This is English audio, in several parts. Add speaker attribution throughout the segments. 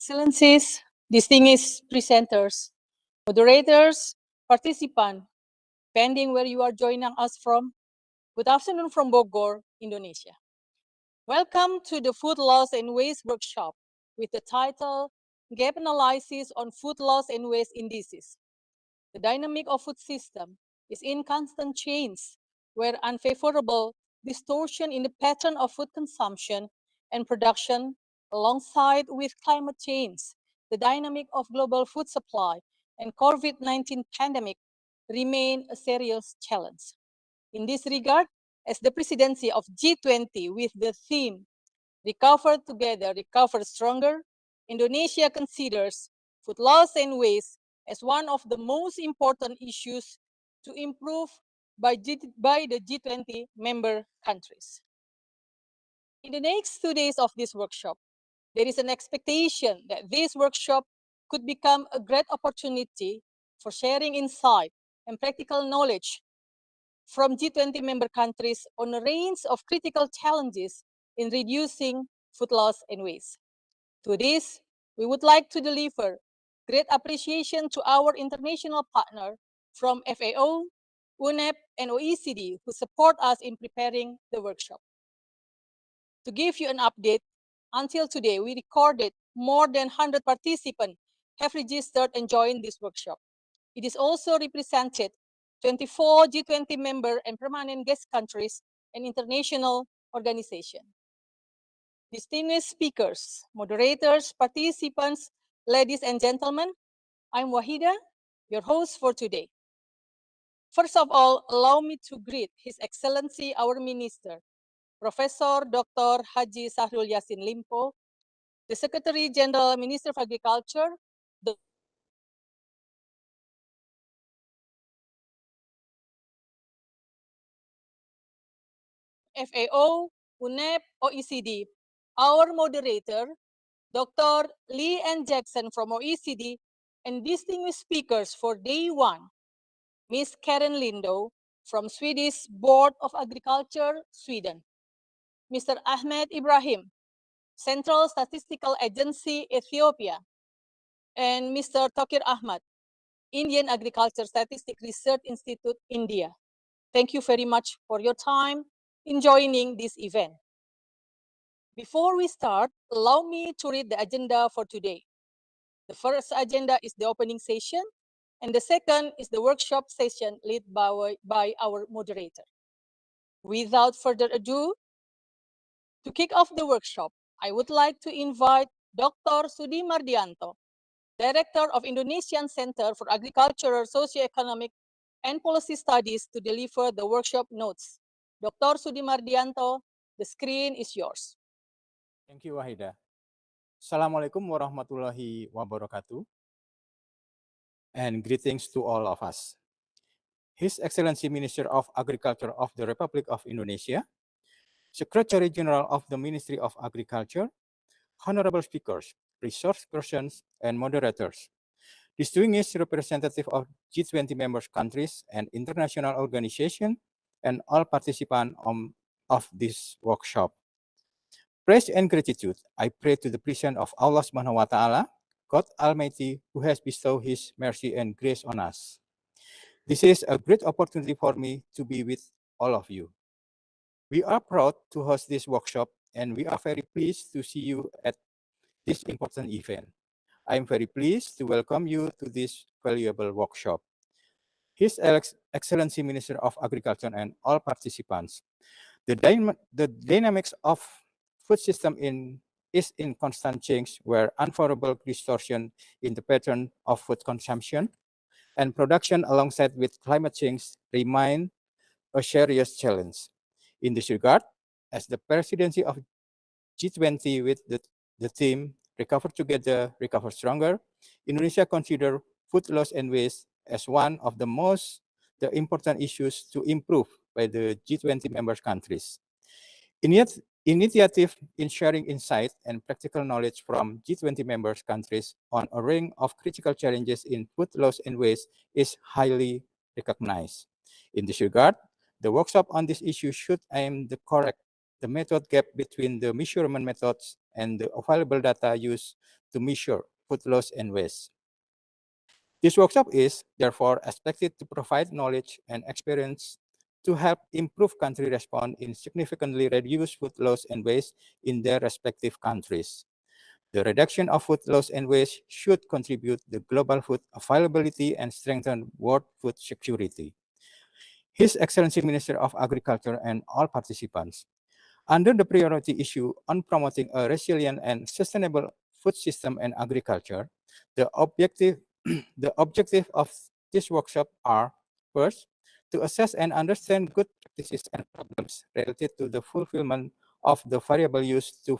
Speaker 1: Excellencies, distinguished presenters, moderators, participants, depending where you are joining us from, good afternoon from Bogor, Indonesia. Welcome to the Food Loss and Waste Workshop with the title Gap Analysis on Food Loss and Waste Indices. The dynamic of food system is in constant change, where unfavorable distortion in the pattern of food consumption and production alongside with climate change, the dynamic of global food supply and COVID-19 pandemic remain a serious challenge. In this regard, as the presidency of G20 with the theme Recover Together, Recover Stronger, Indonesia considers food loss and waste as one of the most important issues to improve by the G20 member countries. In the next 2 days of this workshop, there is an expectation that this workshop could become a great opportunity for sharing insight and practical knowledge from G20 member countries on a range of critical challenges in reducing food loss and waste. To this, we would like to deliver great appreciation to our international partner from FAO, UNEP, and OECD who support us in preparing the workshop. To give you an update, until today, we recorded more than 100 participants have registered and joined this workshop. It is also represented 24 G20 member and permanent guest countries and international organizations. Distinguished speakers, moderators, participants, ladies and gentlemen, I'm Wahida, your host for today. First of all, allow me to greet His Excellency, our Minister, Professor Dr. Haji Sahrul Yassin Limpo, the Secretary General, Minister of Agriculture, the FAO, UNEP, OECD, our moderator, Dr. Lee N. Jackson from OECD, and distinguished speakers for day one, Ms. Karen Lindo from Swedish Board of Agriculture, Sweden, Mr. Ahmed Ibrahim, Central Statistical Agency, Ethiopia, and Mr. Tokir Ahmad, Indian Agriculture Statistic Research Institute, India. Thank you very much for your time in joining this event. Before we start, allow me to read the agenda for today. The first agenda is the opening session, and the second is the workshop session led by our moderator. Without further ado, to kick off the workshop, I would like to invite Dr. Sudi Mardianto, Director of Indonesian Center for Agricultural, Socioeconomic, and Policy Studies to deliver the workshop notes. Dr. Sudi Mardianto, the screen is yours.
Speaker 2: Thank you, Wahida. Assalamualaikum warahmatullahi wabarakatuh. And greetings to all of us. His Excellency Minister of Agriculture of the Republic of Indonesia, Secretary General of the Ministry of Agriculture, honorable speakers, resource persons, and moderators, distinguished representatives of G20 members countries and international organizations, and all participants of this workshop. Praise and gratitude I pray to the presence of Allah Subhanahu wa Ta'ala, God Almighty, who has bestowed His mercy and grace on us. This is a great opportunity for me to be with all of you. We are proud to host this workshop, and we are very pleased to see you at this important event. I am very pleased to welcome you to this valuable workshop. His Excellency Minister of Agriculture and all participants, the dynamics of food system is in constant change, where unfavorable distortion in the pattern of food consumption and production alongside with climate change remain a serious challenge. In this regard, as the presidency of G20 with the theme Recover Together, Recover Stronger, Indonesia consider food loss and waste as one of the important issues to improve by the G20 member countries. Initiative in sharing insight and practical knowledge from G20 members countries on a range of critical challenges in food loss and waste is highly recognized. In this regard, the workshop on this issue should aim to correct the method gap between the measurement methods and the available data used to measure food loss and waste. This workshop is therefore expected to provide knowledge and experience to help improve country response in significantly reduce food loss and waste in their respective countries. The reduction of food loss and waste should contribute to global food availability and strengthen world food security. His Excellency Minister of Agriculture and all participants, under the priority issue on promoting a resilient and sustainable food system and agriculture, the objective of this workshop are, first, to assess and understand good practices and problems related to the fulfillment of the variable used to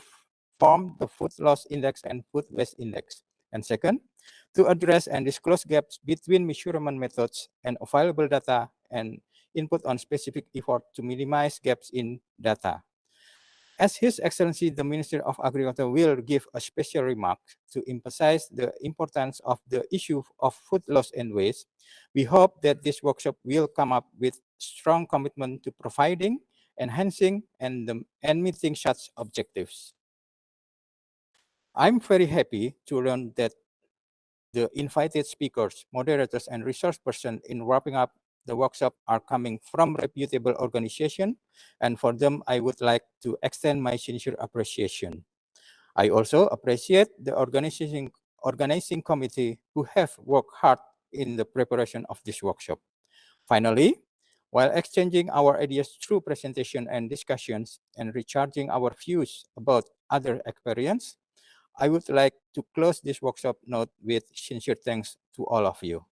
Speaker 2: form the food loss index and food waste index. And second, to address and disclose gaps between measurement methods and available data and input on specific effort to minimize gaps in data. As His Excellency the Minister of Agriculture will give a special remark to emphasize the importance of the issue of food loss and waste, we hope that this workshop will come up with strong commitment to providing, enhancing, and meeting such objectives. I'm very happy to learn that the invited speakers, moderators, and resource persons in wrapping up the workshop are coming from reputable organizations, and for them, I would like to extend my sincere appreciation. I also appreciate the organizing committee who have worked hard in the preparation of this workshop. Finally, while exchanging our ideas through presentation and discussions and recharging our views about other experience, I would like to close this workshop note with sincere thanks to all of you.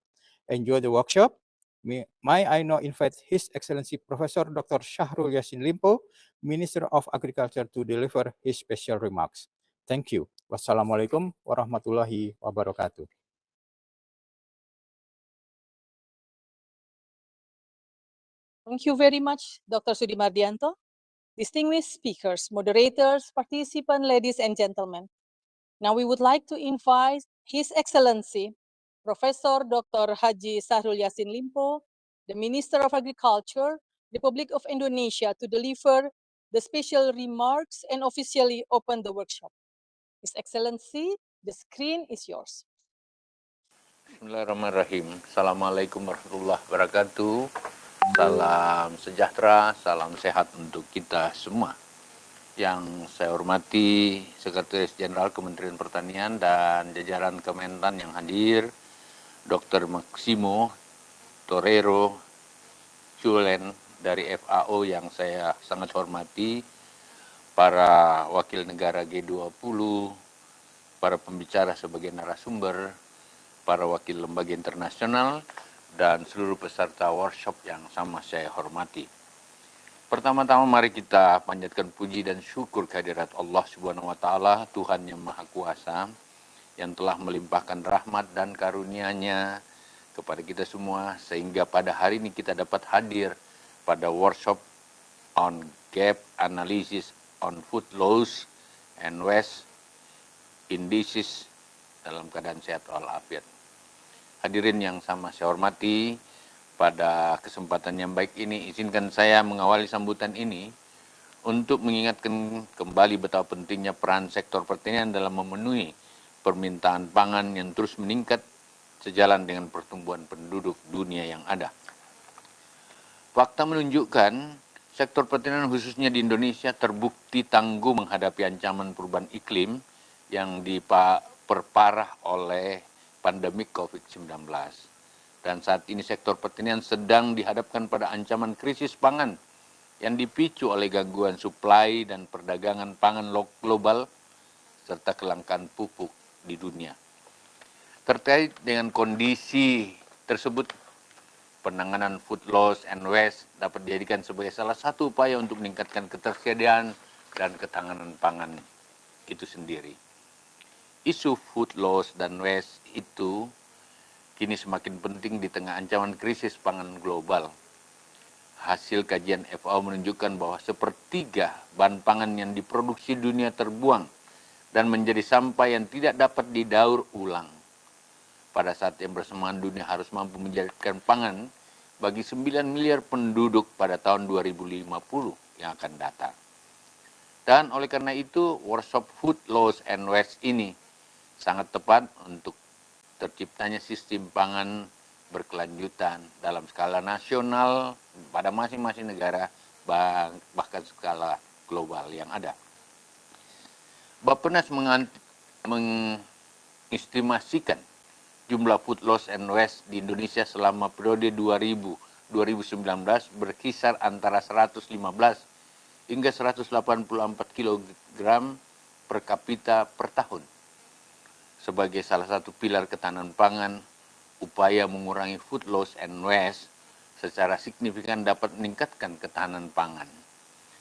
Speaker 2: Enjoy the workshop. May I now invite His Excellency Professor Dr. Syahrul Yassin Limpo, Minister of Agriculture, to deliver his special remarks. Thank you. Wassalamualaikum warahmatullahi wabarakatuh.
Speaker 1: Thank you very much, Dr. Sudimardianto. Distinguished speakers, moderators, participants, ladies and gentlemen. Now we would like to invite His Excellency, Professor Dr. Haji Syahrul Yassin Limpo, the Minister of Agriculture, Republic of Indonesia, to deliver the special remarks and officially open the workshop. His Excellency, the screen is yours.
Speaker 3: Bismillahirrahmanirrahim. Assalamualaikum warahmatullahi wabarakatuh. Salam sejahtera, salam sehat untuk kita semua. Yang saya hormati Sekretaris Jenderal Kementerian Pertanian dan jajaran Kementan yang hadir, Dr. Maximo Torero Chulen dari FAO yang saya sangat hormati, para wakil negara G20, para pembicara sebagai narasumber, para wakil lembaga internasional, dan seluruh peserta workshop yang sama saya hormati. Pertama-tama mari kita panjatkan puji dan syukur kehadirat Allah Subhanahu wa Ta'ala, Tuhan yang Maha Kuasa, yang telah melimpahkan rahmat dan karunia-Nya kepada kita semua, sehingga pada hari ini kita dapat hadir pada workshop on gap analysis on food loss and waste indices dalam keadaan sehat walafiat. Hadirin yang sama saya hormati, pada kesempatan yang baik ini izinkan saya mengawali sambutan ini untuk mengingatkan kembali betapa pentingnya peran sektor pertanian dalam memenuhi permintaan pangan yang terus meningkat sejalan dengan pertumbuhan penduduk dunia yang ada. Fakta menunjukkan sektor pertanian khususnya di Indonesia terbukti tangguh menghadapi ancaman perubahan iklim yang diperparah oleh pandemi COVID-19. Dan saat ini sektor pertanian sedang dihadapkan pada ancaman krisis pangan yang dipicu oleh gangguan suplai dan perdagangan pangan global serta kelangkaan pupuk di dunia. Terkait dengan kondisi tersebut, penanganan food loss and waste dapat dijadikan sebagai salah satu upaya untuk meningkatkan ketersediaan dan ketahanan pangan itu sendiri. Isu food loss dan waste itu kini semakin penting di tengah ancaman krisis pangan global. Hasil kajian FAO menunjukkan bahwa sepertiga bahan pangan yang diproduksi dunia terbuang dan menjadi sampah yang tidak dapat didaur ulang. Pada saat yang bersamaan dunia harus mampu menjadikan pangan bagi 9 miliar penduduk pada tahun 2050 yang akan datang. Dan oleh karena itu, workshop Food Loss and Waste ini sangat tepat untuk terciptanya sistem pangan berkelanjutan dalam skala nasional pada masing-masing negara, bahkan skala global yang ada. Bappenas mengestimasikan jumlah food loss and waste di Indonesia selama periode 2000-2019 berkisar antara 115 hingga 184 kg per kapita per tahun. Sebagai salah satu pilar ketahanan pangan, upaya mengurangi food loss and waste secara signifikan dapat meningkatkan ketahanan pangan.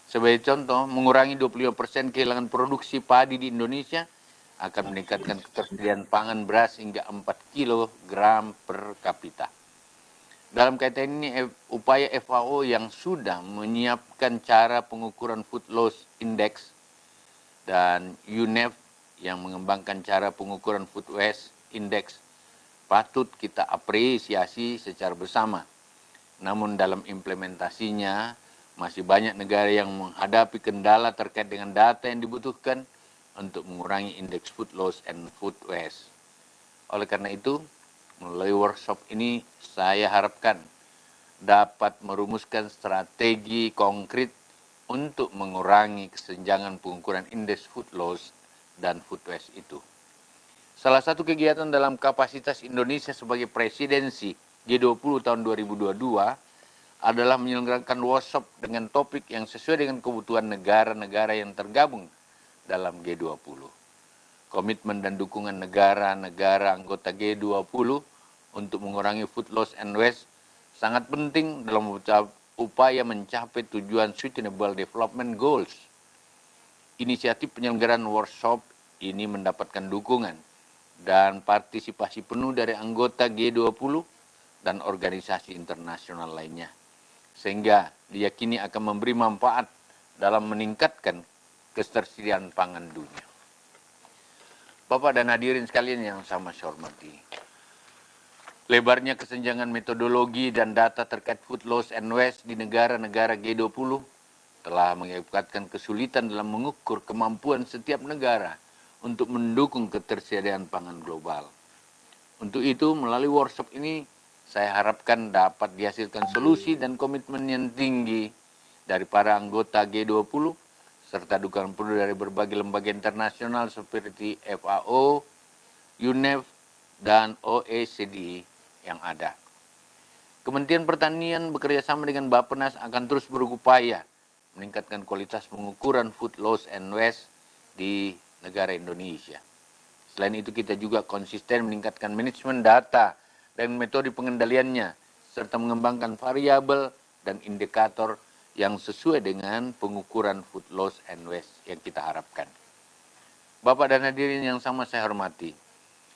Speaker 3: Sebagai contoh, mengurangi 25% kehilangan produksi padi di Indonesia akan meningkatkan ketersediaan pangan beras hingga 4 kg per kapita. Dalam kaitan ini, upaya FAO yang sudah menyiapkan cara pengukuran food loss index dan UNEP yang mengembangkan cara pengukuran food waste index patut kita apresiasi secara bersama. Namun dalam implementasinya, masih banyak negara yang menghadapi kendala terkait dengan data yang dibutuhkan untuk mengurangi indeks food loss and food waste. Oleh karena itu, melalui workshop ini saya harapkan dapat merumuskan strategi konkret untuk mengurangi kesenjangan pengukuran indeks food loss dan food waste itu. Salah satu kegiatan dalam kapasitas Indonesia sebagai presidensi G20 tahun 2022 adalah menyelenggarakan workshop dengan topik yang sesuai dengan kebutuhan negara-negara yang tergabung dalam G20. Komitmen dan dukungan negara-negara anggota G20 untuk mengurangi food loss and waste sangat penting dalam upaya mencapai tujuan Sustainable Development Goals. Inisiatif penyelenggaraan workshop ini mendapatkan dukungan dan partisipasi penuh dari anggota G20 dan organisasi internasional lainnya, sehingga diyakini akan memberi manfaat dalam meningkatkan ketersediaan pangan dunia. Bapak dan hadirin sekalian yang sama saya hormati, lebarnya kesenjangan metodologi dan data terkait food loss and waste di negara-negara G20 telah mengakibatkan kesulitan dalam mengukur kemampuan setiap negara untuk mendukung ketersediaan pangan global. Untuk itu, melalui workshop ini, saya harapkan dapat dihasilkan solusi dan komitmen yang tinggi dari para anggota G20, serta dukungan penuh dari berbagai lembaga internasional seperti FAO, UNEP, dan OECD yang ada. Kementerian Pertanian bekerjasama dengan Bappenas akan terus berupaya meningkatkan kualitas pengukuran food loss and waste di negara Indonesia. Selain itu, kita juga konsisten meningkatkan manajemen data dan metode pengendaliannya, serta mengembangkan variabel dan indikator yang sesuai dengan pengukuran food loss and waste yang kita harapkan. Bapak dan hadirin yang sama saya hormati,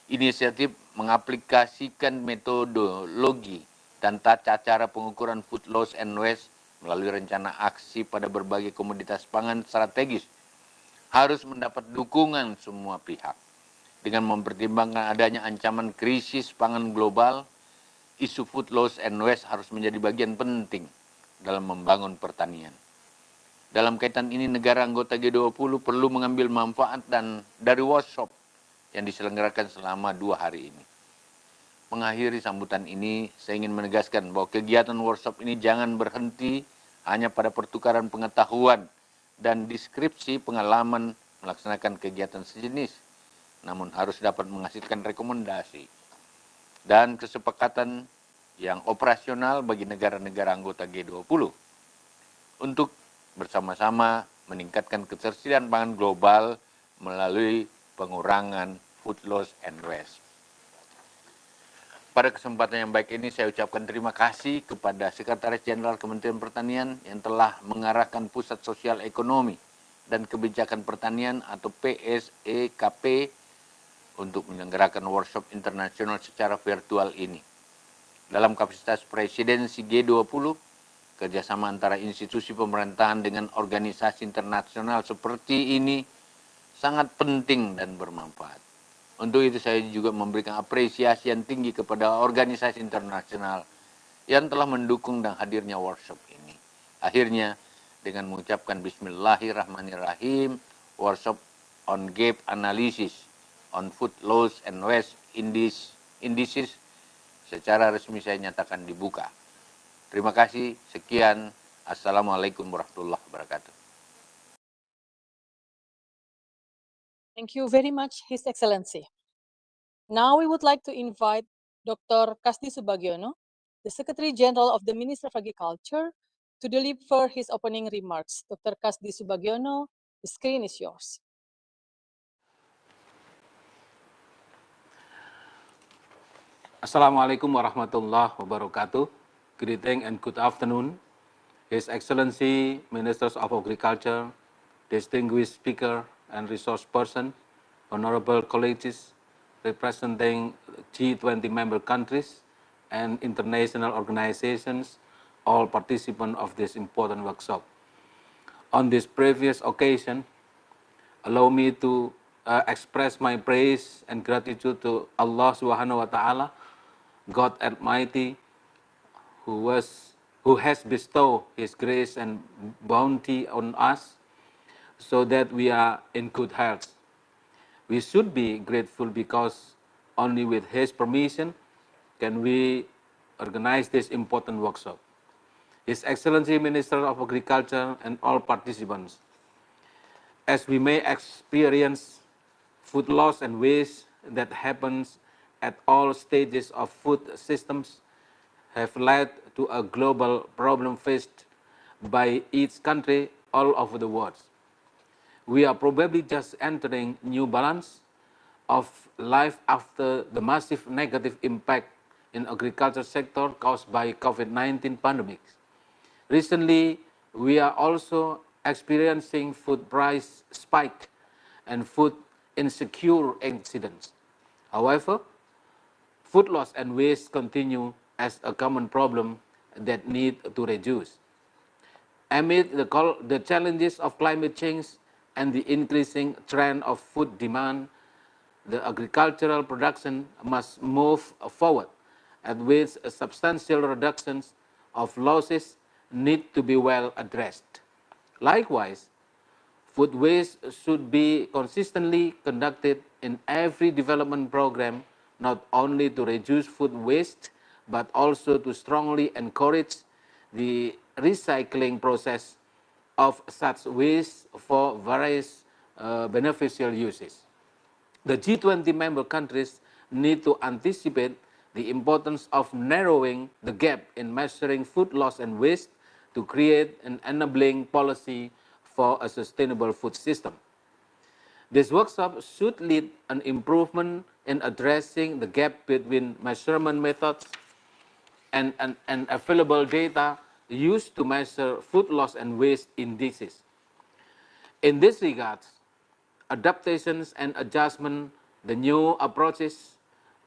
Speaker 3: inisiatif mengaplikasikan metodologi dan tata cara pengukuran food loss and waste melalui rencana aksi pada berbagai komoditas pangan strategis harus mendapat dukungan semua pihak. Dengan mempertimbangkan adanya ancaman krisis pangan global, isu food loss and waste harus menjadi bagian penting dalam membangun pertanian. Dalam kaitan ini, negara anggota G20 perlu mengambil manfaat dari workshop yang diselenggarakan selama 2 hari ini. Mengakhiri sambutan ini, saya ingin menegaskan bahwa kegiatan workshop ini jangan berhenti hanya pada pertukaran pengetahuan dan deskripsi pengalaman melaksanakan kegiatan sejenis, namun harus dapat menghasilkan rekomendasi dan kesepakatan yang operasional bagi negara-negara anggota G20 untuk bersama-sama meningkatkan ketersediaan pangan global melalui pengurangan food loss and waste. Pada kesempatan yang baik ini, saya ucapkan terima kasih kepada Sekretaris Jenderal Kementerian Pertanian yang telah mengarahkan Pusat Sosial Ekonomi dan Kebijakan Pertanian atau PSEKP untuk menyelenggarakan workshop internasional secara virtual ini. Dalam kapasitas presidensi G20, kerjasama antara institusi pemerintahan dengan organisasi internasional seperti ini sangat penting dan bermanfaat. Untuk itu saya juga memberikan apresiasi yang tinggi kepada organisasi internasional yang telah mendukung dan hadirnya workshop ini. Akhirnya, dengan mengucapkan Bismillahirrahmanirrahim, workshop on gap analysis on Food Loss and Waste Indices secara resmi saya nyatakan dibuka. Terima kasih, sekian. Assalamualaikum warahmatullahi wabarakatuh.
Speaker 1: Thank you very much, His Excellency. Now we would like to invite Dr. Kasdi Subagiono, the Secretary General of the Ministry of Agriculture, to deliver his opening remarks. Dr. Kasdi Subagiono, the screen is yours.
Speaker 4: Assalamualaikum warahmatullahi wabarakatuh. Greeting and good afternoon, His Excellency, Ministers of Agriculture, distinguished speaker and resource person, honorable colleagues representing G20 member countries and international organizations, all participants of this important workshop. On this previous occasion, allow me to express my praise and gratitude to Allah Subhanahu wa Ta'ala, God Almighty, who has bestowed His grace and bounty on us, so that we are in good health. We should be grateful because only with His permission can we organize this important workshop. His Excellency Minister of Agriculture and all participants, as we may experience food loss and waste that happens at all stages of food systems, have led to a global problem faced by each country all over the world. We are probably just entering new balance of life after the massive negative impact in agriculture sector caused by COVID-19 pandemic. Recently, we are also experiencing food price spike and food insecure incidents. However, food loss and waste continue as a common problem that need to reduce. Amid the challenges of climate change and the increasing trend of food demand, the agricultural production must move forward, and with substantial reductions of losses need to be well addressed. Likewise, food waste should be consistently conducted in every development program, not only to reduce food waste, but also to strongly encourage the recycling process of such waste for various beneficial uses. The G20 member countries need to anticipate the importance of narrowing the gap in measuring food loss and waste to create an enabling policy for a sustainable food system. This workshop should lead an improvement in addressing the gap between measurement methods and available data used to measure food loss and waste indices. In this regard, adaptations and adjustment, the new approaches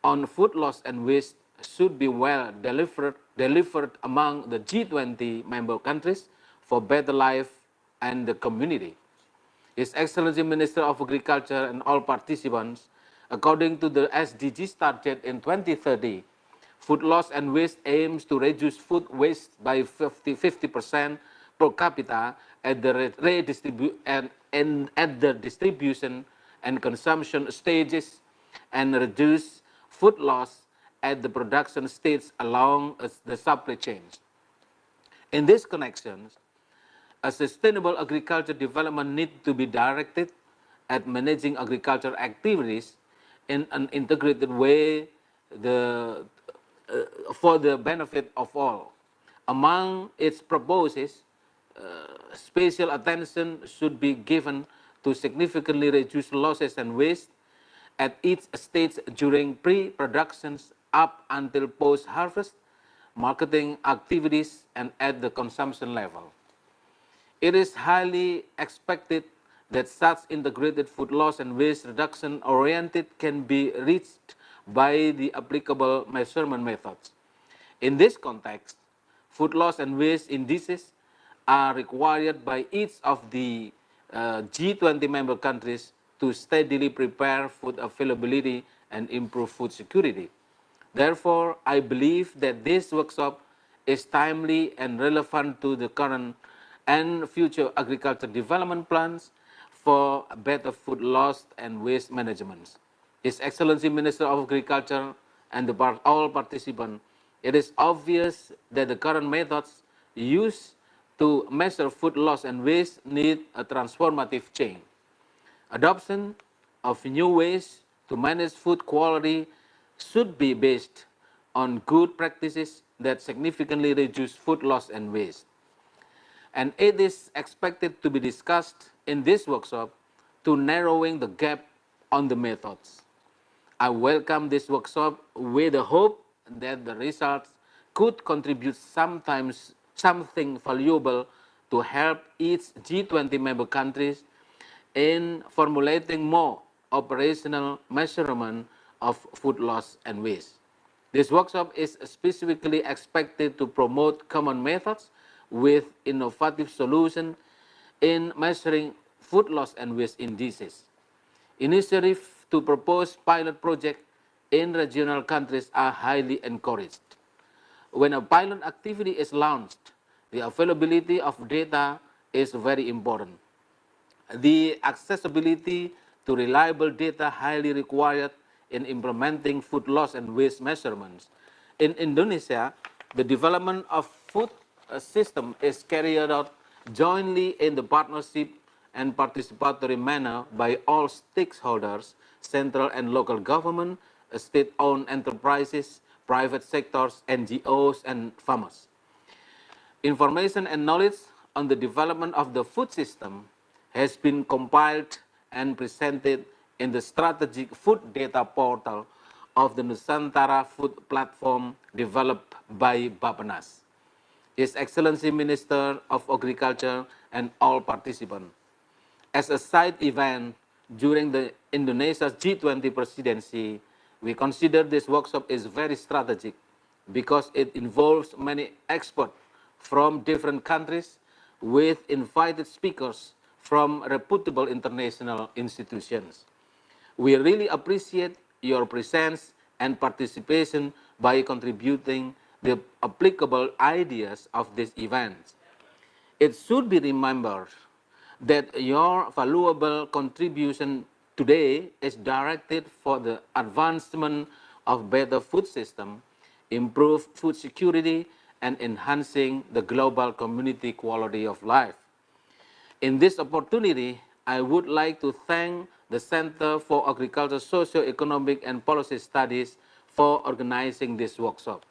Speaker 4: on food loss and waste should be well delivered among the G20 member countries for better life and the community. His Excellency Minister of Agriculture and all participants, according to the SDGs target in 2030, food loss and waste aims to reduce food waste by 50% per capita at the at the distribution and consumption stages, and reduce food loss at the production stage along the supply chains. In this connection, a sustainable agriculture development needs to be directed at managing agricultural activities in an integrated way for the benefit of all. Among its purposes, special attention should be given to significantly reduce losses and waste at each stage during pre-productions up until post-harvest, marketing activities, and at the consumption level. It is highly expected that such integrated food loss and waste reduction oriented can be reached by the applicable measurement methods. In this context, food loss and waste indices are required by each of the G20 member countries to steadily prepare food availability and improve food security. Therefore, I believe that this workshop is timely and relevant to the current and future agriculture development plans for better food loss and waste management. His Excellency Minister of Agriculture, and all participants, it is obvious that the current methods used to measure food loss and waste need a transformative change. Adoption of new ways to manage food quality should be based on good practices that significantly reduce food loss and waste. And it is expected to be discussed in this workshop to narrowing the gap on the methods. I welcome this workshop with the hope that the results could contribute something valuable to help each G20 member countries in formulating more operational measurement of food loss and waste. This workshop is specifically expected to promote common methods with innovative solutions in measuring food loss and waste indices. Initiatives to propose pilot projects in regional countries are highly encouraged. When a pilot activity is launched, the availability of data is very important. The accessibility to reliable data highly required in implementing food loss and waste measurements. In Indonesia, the development of food system is carried out jointly in the partnership and participatory manner by all stakeholders, central and local government, state-owned enterprises, private sectors, NGOs, and farmers. Information and knowledge on the development of the food system has been compiled and presented in the Strategic Food Data Portal of the Nusantara Food Platform developed by Bappenas. His Excellency Minister of Agriculture and all participants. As a side event during the Indonesia's G20 presidency, we consider this workshop is very strategic because it involves many experts from different countries with invited speakers from reputable international institutions. We really appreciate your presence and participation by contributing the applicable ideas of this event. It should be remembered that your valuable contribution today is directed for the advancement of better food system, improved food security, and enhancing the global community quality of life. In this opportunity, I would like to thank the Center for Agriculture, Socio-Economic and Policy Studies for organizing this workshop.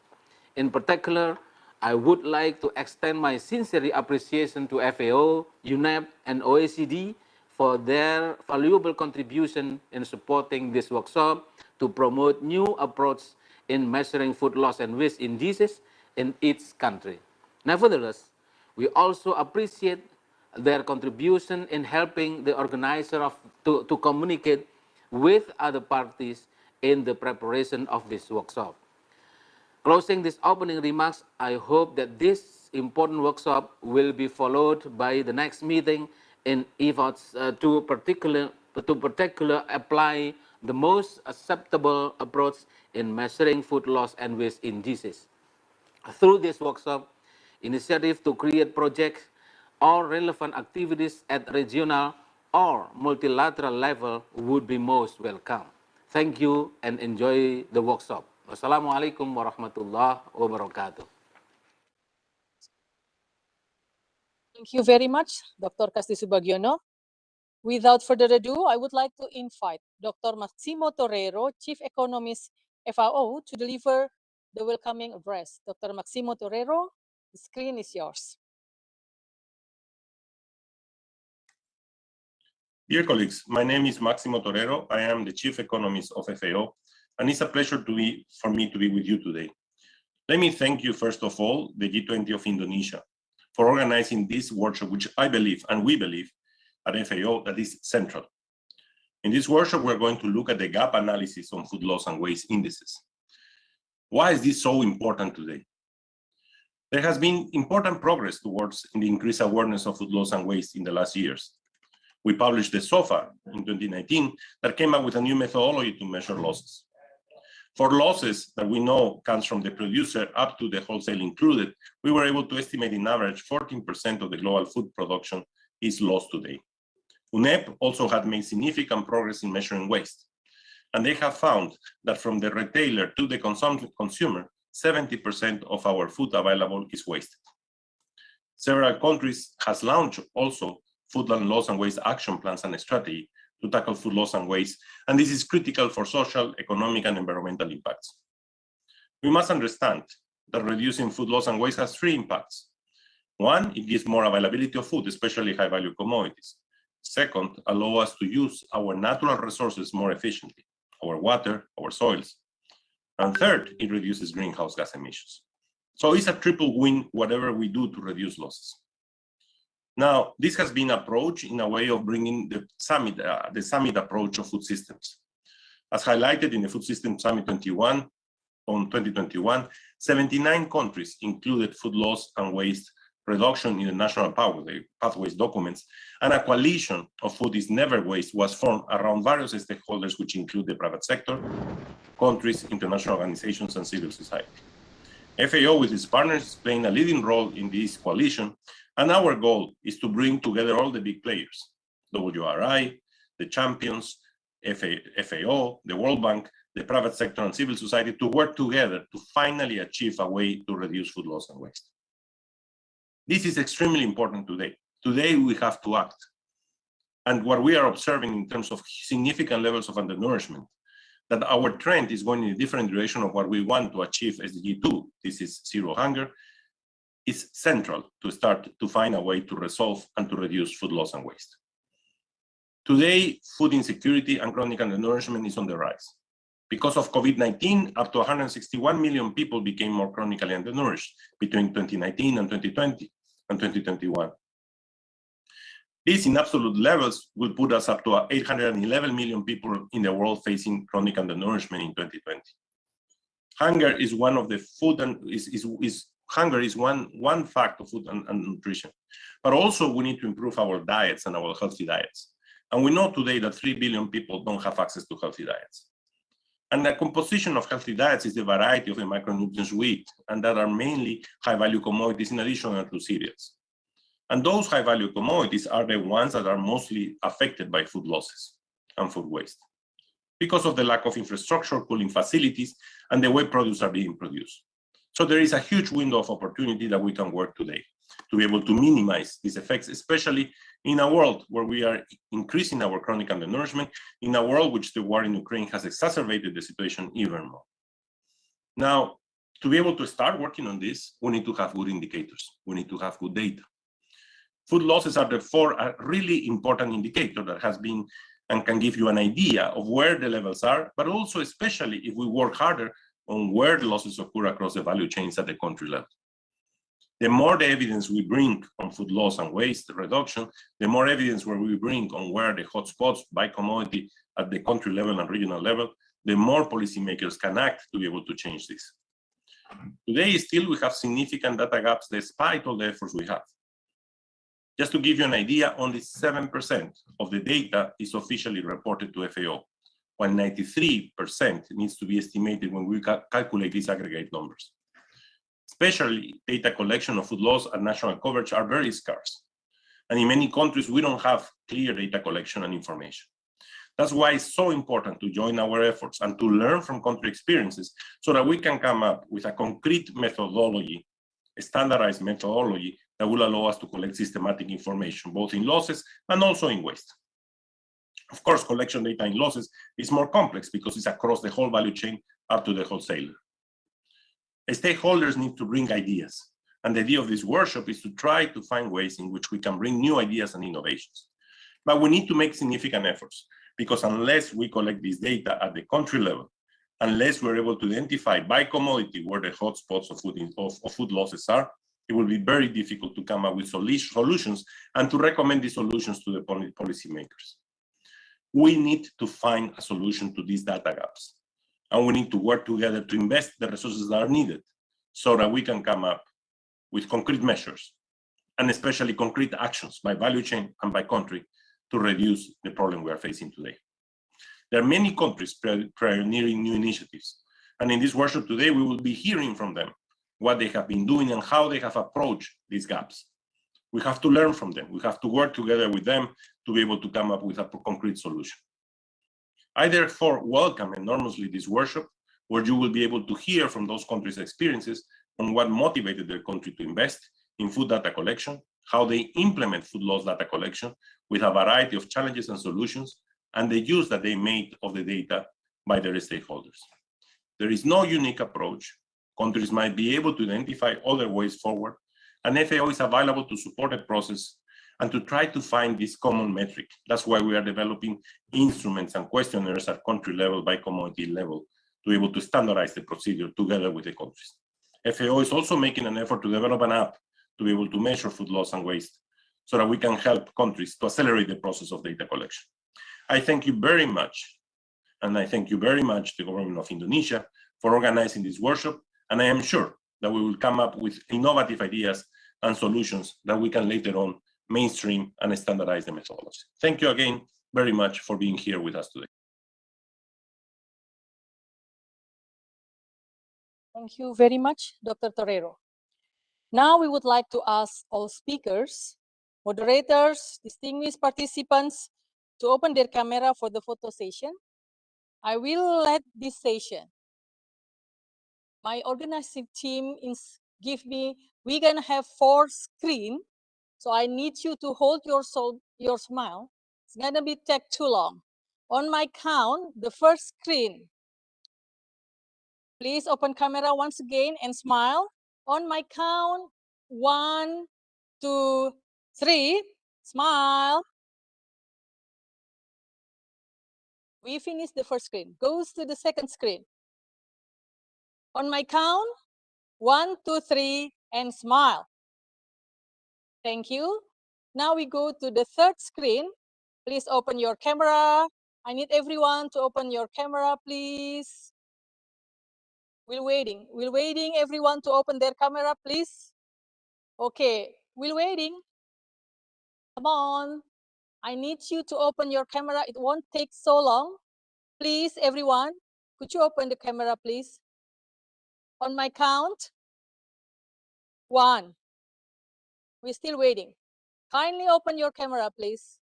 Speaker 4: In particular, I would like to extend my sincere appreciation to FAO, UNEP, and OECD for their valuable contribution in supporting this workshop to promote new approach in measuring food loss and waste indices in each country. Nevertheless, we also appreciate their contribution in helping the organizer to communicate with other parties in the preparation of this workshop. Closing these opening remarks, I hope that this important workshop will be followed by the next meeting in efforts to particular apply the most acceptable approach in measuring food loss and waste indices. Through this workshop, initiative to create projects or relevant activities at regional or multilateral level would be most welcome. Thank you and enjoy the workshop. Wassalamualaikum warahmatullahi wabarakatuh.
Speaker 1: Thank you very much, Dr. Kasti Subagiono. Without further ado, I would like to invite Dr. Maximo Torrero, Chief Economist, FAO, to deliver the welcoming address. Dr. Maximo Torrero, the screen is yours.
Speaker 5: Dear colleagues, my name is Maximo Torrero. I am the Chief Economist of FAO, and it's a pleasure for me to be with you today. Let me thank you, first of all, the G20 of Indonesia, for organizing this workshop, which I believe, and we believe at FAO, that is central. In this workshop, we're going to look at the gap analysis on food loss and waste indices. Why is this so important today? There has been important progress towards the increased awareness of food loss and waste in the last years. We published the SOFA in 2019 that came up with a new methodology to measure losses. For losses that we know comes from the producer up to the wholesale included, we were able to estimate in average 14% of the global food production is lost today. UNEP also had made significant progress in measuring waste. And they have found that from the retailer to the consumer, 70% of our food available is wasted. Several countries has launched also food and loss and waste action plans and strategy to tackle food loss and waste, and this is critical for social, economic, and environmental impacts. We must understand that reducing food loss and waste has three impacts. One, it gives more availability of food, especially high-value commodities. Second, allow us to use our natural resources more efficiently, our water, our soils. And third, it reduces greenhouse gas emissions. So it's a triple win, whatever we do to reduce losses. Now, this has been approached in a way of bringing the summit approach of food systems. As highlighted in the Food System Summit 21 on 2021, 79 countries included food loss and waste reduction in the national pathways documents, and a coalition of Food is Never Waste was formed around various stakeholders, which include the private sector, countries, international organizations, and civil society. FAO with its partners is playing a leading role in this coalition, and our goal is to bring together all the big players, WRI, the champions, FAO, the World Bank, the private sector, and civil society to work together to finally achieve a way to reduce food loss and waste. This is extremely important today. Today we have to act. And what we are observing in terms of significant levels of undernourishment, that our trend is going in a different direction of what we want to achieve SDG 2. This is zero hunger. It's central to start to find a way to resolve and to reduce food loss and waste. Today, food insecurity and chronic undernourishment is on the rise. Because of COVID-19, up to 161 million people became more chronically undernourished between 2019 and 2020 and 2021. This in absolute levels will put us up to 811 million people in the world facing chronic undernourishment in 2020. Hunger is one of the food and hunger is one fact of food and nutrition, but also we need to improve our diets and our healthy diets. And we know today that 3 billion people don't have access to healthy diets. And the composition of healthy diets is the variety of the micronutrients we eat, and that are mainly high-value commodities in addition to cereals. And those high-value commodities are the ones that are mostly affected by food losses and food waste because of the lack of infrastructure, cooling facilities, and the way products are being produced. So there is a huge window of opportunity that we can work today to be able to minimize these effects, especially in a world where we are increasing our chronic undernourishment, in a world which the war in Ukraine has exacerbated the situation even more. Now, to be able to start working on this, we need to have good indicators. We need to have good data. Food losses are therefore a really important indicator that has been and can give you an idea of where the levels are, but also especially if we work harder on where the losses occur across the value chains at the country level. The more the evidence we bring on food loss and waste reduction, the more evidence where we bring on where the hotspots by commodity at the country level and regional level, the more policymakers can act to be able to change this. Today, still, we have significant data gaps despite all the efforts we have. Just to give you an idea, only 7% of the data is officially reported to FAO, while 93% needs to be estimated when we calculate these aggregate numbers. Especially data collection of food loss and national coverage are very scarce. And in many countries, we don't have clear data collection and information. That's why it's so important to join our efforts and to learn from country experiences so that we can come up with a concrete methodology, a standardized methodology that will allow us to collect systematic information, both in losses and also in waste. Of course, collection data in losses is more complex because it's across the whole value chain up to the wholesaler. Stakeholders need to bring ideas. And the idea of this workshop is to try to find ways in which we can bring new ideas and innovations. But we need to make significant efforts because unless we collect this data at the country level, unless we're able to identify by commodity where the hotspots of food losses are, it will be very difficult to come up with solutions and to recommend these solutions to the policymakers. We need to find a solution to these data gaps. And we need to work together to invest the resources that are needed so that we can come up with concrete measures and especially concrete actions by value chain and by country to reduce the problem we are facing today. There are many countries pioneering new initiatives. And in this workshop today, we will be hearing from them what they have been doing and how they have approached these gaps. We have to learn from them. We have to work together with them to be able to come up with a concrete solution. I therefore welcome enormously this workshop, where you will be able to hear from those countries' experiences on what motivated their country to invest in food data collection, how they implement food loss data collection with a variety of challenges and solutions, and the use that they made of the data by their stakeholders. There is no unique approach. Countries might be able to identify other ways forward, and FAO is available to support the process and to try to find this common metric. That's why we are developing instruments and questionnaires at country level by commodity level to be able to standardize the procedure together with the countries. FAO is also making an effort to develop an app to be able to measure food loss and waste so that we can help countries to accelerate the process of data collection. I thank you very much, and I thank you very much, the government of Indonesia, for organizing this workshop, and I am sure that we will come up with innovative ideas and solutions that we can later on mainstream and standardize the methodology. Thank you again very much for being here with us today.
Speaker 1: Thank you very much, Dr. Torero. Now we would like to ask all speakers, moderators, distinguished participants to open their camera for the photo session. I will lead this session. My organizing team we're gonna have 4 screens, so I need you to hold your smile. It's gonna take too long. On my count, the first screen. Please open camera once again and smile. On my count, 1, 2, 3, smile. We finished the first screen. Goes to the second screen. On my count, 1, 2, 3, and smile. Thank you. Now we go to the third screen. Please open your camera. I need everyone to open your camera, please. We're waiting everyone to open their camera, please. Okay, we're waiting. Come on. I need you to open your camera. It won't take so long. Please, everyone, could you open the camera, please? On my count, 1. We're still waiting. Kindly open your camera, please.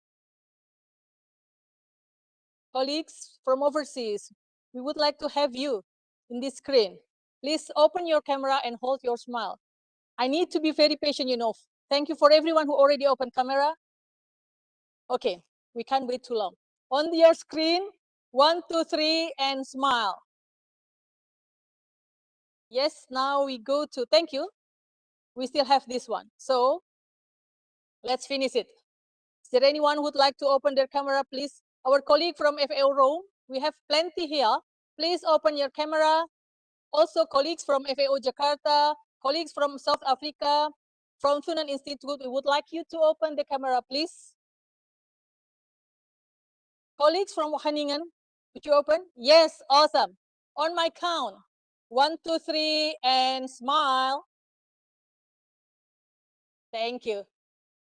Speaker 1: Colleagues from overseas, we would like to have you in this screen. Please open your camera and hold your smile. I need to be very patient, Thank you for everyone who already opened camera. Okay, we can't wait too long. On your screen, 1, 2, 3, and smile. Yes, now we go to, thank you. We still have this one. So let's finish it. Is there anyone who would like to open their camera, please? Our colleague from FAO Rome, we have plenty here. Please open your camera. Also, colleagues from FAO Jakarta, colleagues from South Africa, from Foodness Institute, we would like you to open the camera, please. Colleagues from Wageningen, could you open? Yes, awesome. On my count, 1, 2, 3, and smile. Thank you.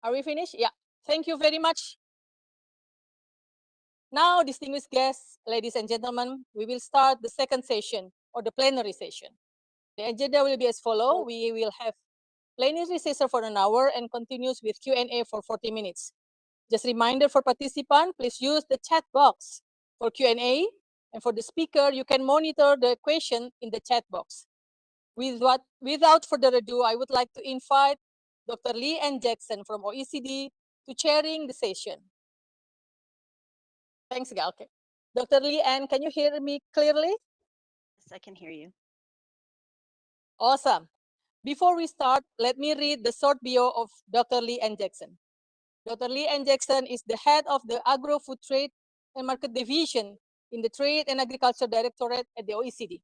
Speaker 1: Are we finished? Yeah. Thank you very much. Now, distinguished guests, ladies and gentlemen, we will start the second session or the plenary session. The agenda will be as follows. We will have plenary session for an hour and continues with Q&A for 40 minutes. Just reminder for participants, please use the chat box for Q&A, and for the speaker, you can monitor the question in the chat box. Without further ado, I would like to invite Dr. Lee Ann Jackson from OECD to chairing the session. Thanks, Galke. Dr. Lee Ann, can you hear me clearly?
Speaker 6: Yes, I can hear you.
Speaker 1: Awesome. Before we start, let me read the short bio of Dr. Lee Ann Jackson. Dr. Lee Ann Jackson is the head of the Agro-Food Trade and Market Division in the Trade and Agriculture Directorate at the OECD.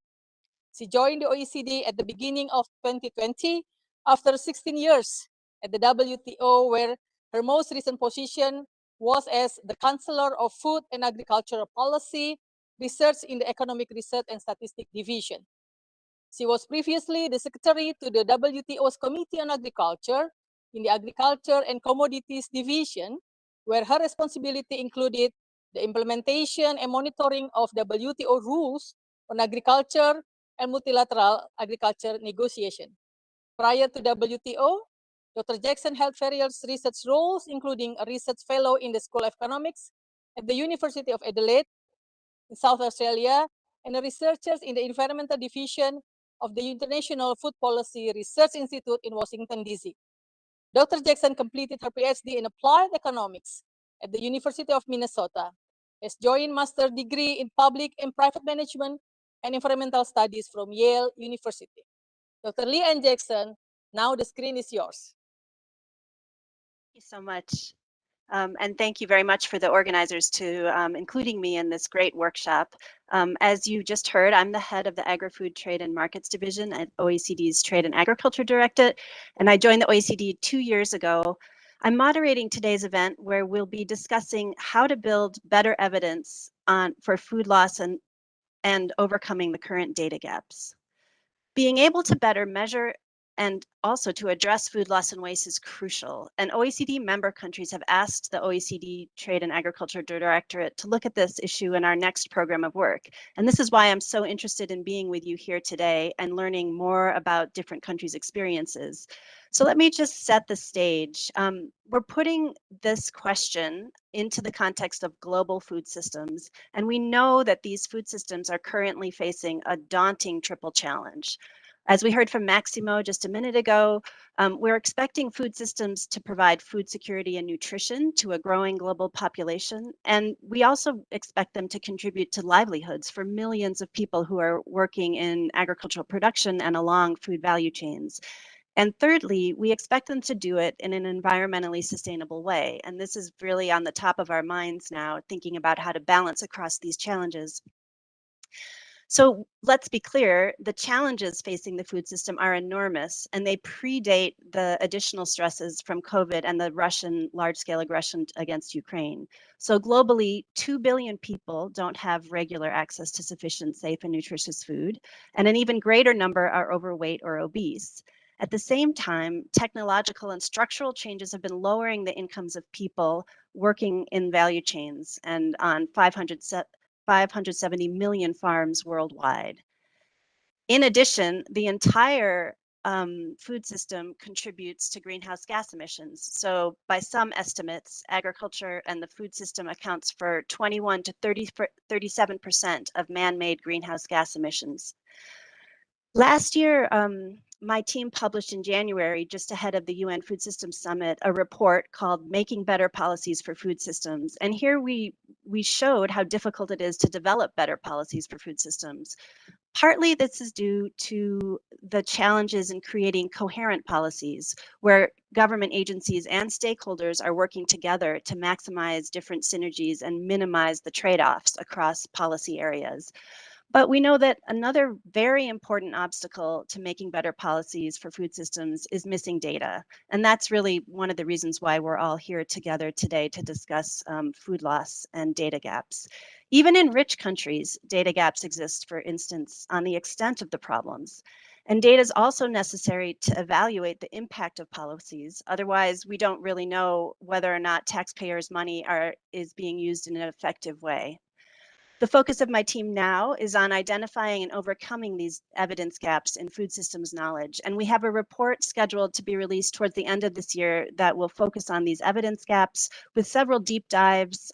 Speaker 1: She joined the OECD at the beginning of 2020 after 16 years at the WTO, where her most recent position was as the Counselor of Food and Agricultural Policy Research in the Economic Research and Statistics Division. She was previously the Secretary to the WTO's Committee on Agriculture in the Agriculture and Commodities Division, where her responsibility included the implementation and monitoring of WTO rules on agriculture and multilateral agriculture negotiation. Prior to WTO, Dr. Jackson held various research roles, including a research fellow in the School of Economics at the University of Adelaide, in South Australia and researchers in the Environmental Division of the International Food Policy Research Institute in Washington, D.C. Dr. Jackson completed her PhD in Applied Economics at the University of Minnesota, has joined master's degree in Public and Private Management and Environmental Studies from Yale University. Dr. Lee Ann Jackson, now the screen is yours.
Speaker 6: Thank you so much. And thank you very much for the organizers to including me in this great workshop. As you just heard, I'm the head of the Agri-Food Trade and Markets Division at OECD's Trade and Agriculture Directorate, and I joined the OECD 2 years ago. I'm moderating today's event where we'll be discussing how to build better evidence for food loss and overcoming the current data gaps. Being able to better measure and also to address food loss and waste is crucial. And OECD member countries have asked the OECD Trade and Agriculture Directorate to look at this issue in our next program of work. And this is why I'm so interested in being with you here today and learning more about different countries' experiences. So let me just set the stage. We're putting this question into the context of global food systems, and we know that these food systems are currently facing a daunting triple challenge. As we heard from Maximo just a minute ago, we're expecting food systems to provide food security and nutrition to a growing global population. And we also expect them to contribute to livelihoods for millions of people who are working in agricultural production and along food value chains. And thirdly, we expect them to do it in an environmentally sustainable way. And this is really on the top of our minds now, thinking about how to balance across these challenges. So let's be clear, the challenges facing the food system are enormous, and they predate the additional stresses from COVID and the Russian large-scale aggression against Ukraine. So globally, 2 billion people don't have regular access to sufficient, safe, and nutritious food, and an even greater number are overweight or obese. At the same time, technological and structural changes have been lowering the incomes of people working in value chains and on 570 million farms worldwide. In addition, the entire food system contributes to greenhouse gas emissions. So by some estimates, agriculture and the food system accounts for 21 to 37% of man-made greenhouse gas emissions. Last year, my team published in January, just ahead of the UN Food Systems Summit, a report called Making Better Policies for Food Systems. And here we showed how difficult it is to develop better policies for food systems. Partly this is due to the challenges in creating coherent policies where government agencies and stakeholders are working together to maximize different synergies and minimize the trade-offs across policy areas. But we know that another very important obstacle to making better policies for food systems is missing data. And that's really one of the reasons why we're all here together today to discuss food loss and data gaps. Even in rich countries, data gaps exist, for instance, on the extent of the problems. And data is also necessary to evaluate the impact of policies. Otherwise, we don't really know whether or not taxpayers' money is being used in an effective way. The focus of my team now is on identifying and overcoming these evidence gaps in food systems knowledge. And we have a report scheduled to be released towards the end of this year that will focus on these evidence gaps with several deep dives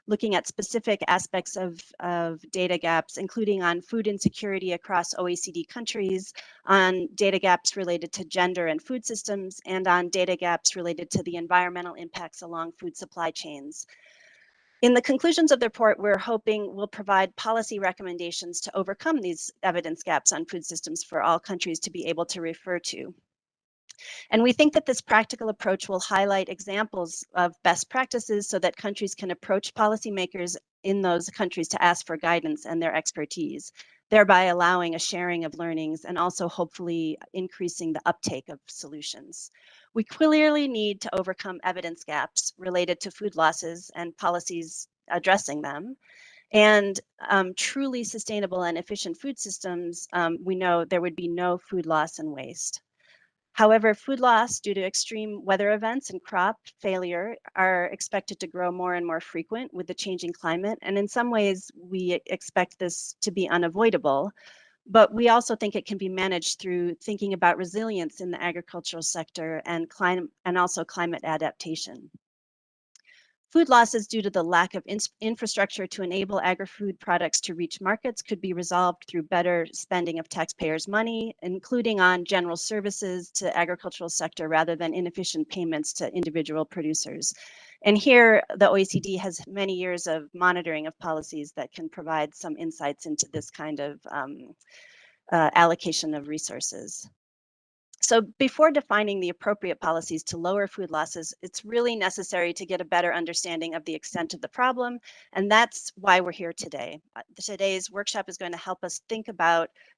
Speaker 6: looking at specific aspects of data gaps, including on food insecurity across OECD countries, on data gaps related to gender and food systems, and on data gaps related to the environmental impacts along food supply chains. In the conclusions of the report, we're hoping will provide policy recommendations to overcome these evidence gaps on food systems for all countries to be able to refer to. And we think that this practical approach will highlight examples of best practices so that countries can approach policymakers in those countries to ask for guidance and their expertise, thereby allowing a sharing of learnings and also hopefully increasing the uptake of solutions. We clearly need to overcome evidence gaps related to food losses and policies addressing them. And truly sustainable and efficient food systems, we know there would be no food loss and waste. However, food loss due to extreme weather events and crop failure are expected to grow more and more frequent with the changing climate. And in some ways, we expect this to be unavoidable. But we also think it can be managed through thinking about resilience in the agricultural sector and also climate adaptation. Food losses due to the lack of infrastructure to enable agri-food products to reach markets could be resolved through better spending of taxpayers' money, including on general services to agricultural sector rather than inefficient payments to individual producers. And here, the OECD has many years of monitoring of policies that can provide some insights into this kind of allocation of resources. So before defining the appropriate policies to lower food losses, it's really necessary to get a better understanding of the extent of the problem. And that's why we're here today. Today's workshop is going to help us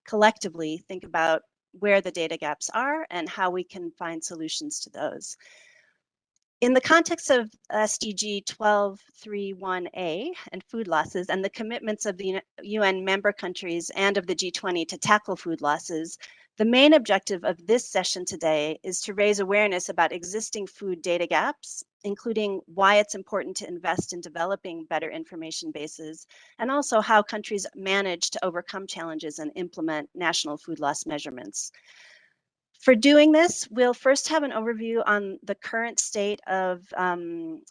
Speaker 6: collectively think about where the data gaps are and how we can find solutions to those. In the context of SDG 12.3.1a and food losses and the commitments of the UN member countries and of the G20 to tackle food losses, the main objective of this session today is to raise awareness about existing food data gaps, including why it's important to invest in developing better information bases, and also how countries manage to overcome challenges and implement national food loss measurements. For doing this, we'll first have an overview on the current state of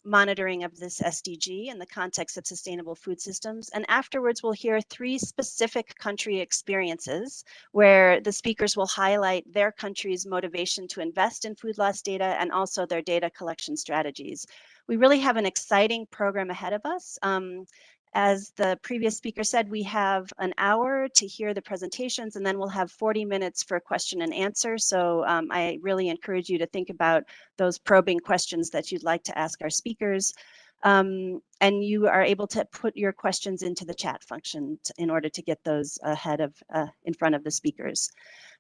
Speaker 6: monitoring of this SDG in the context of sustainable food systems. And afterwards, we'll hear 3 specific country experiences where the speakers will highlight their country's motivation to invest in food loss data and also their data collection strategies. We really have an exciting program ahead of us. As the previous speaker said, we have an hour to hear the presentations, and then we'll have 40 minutes for question and answer. So I really encourage you to think about those probing questions that you'd like to ask our speakers. And you are able to put your questions into the chat function in order to get those ahead of in front of the speakers.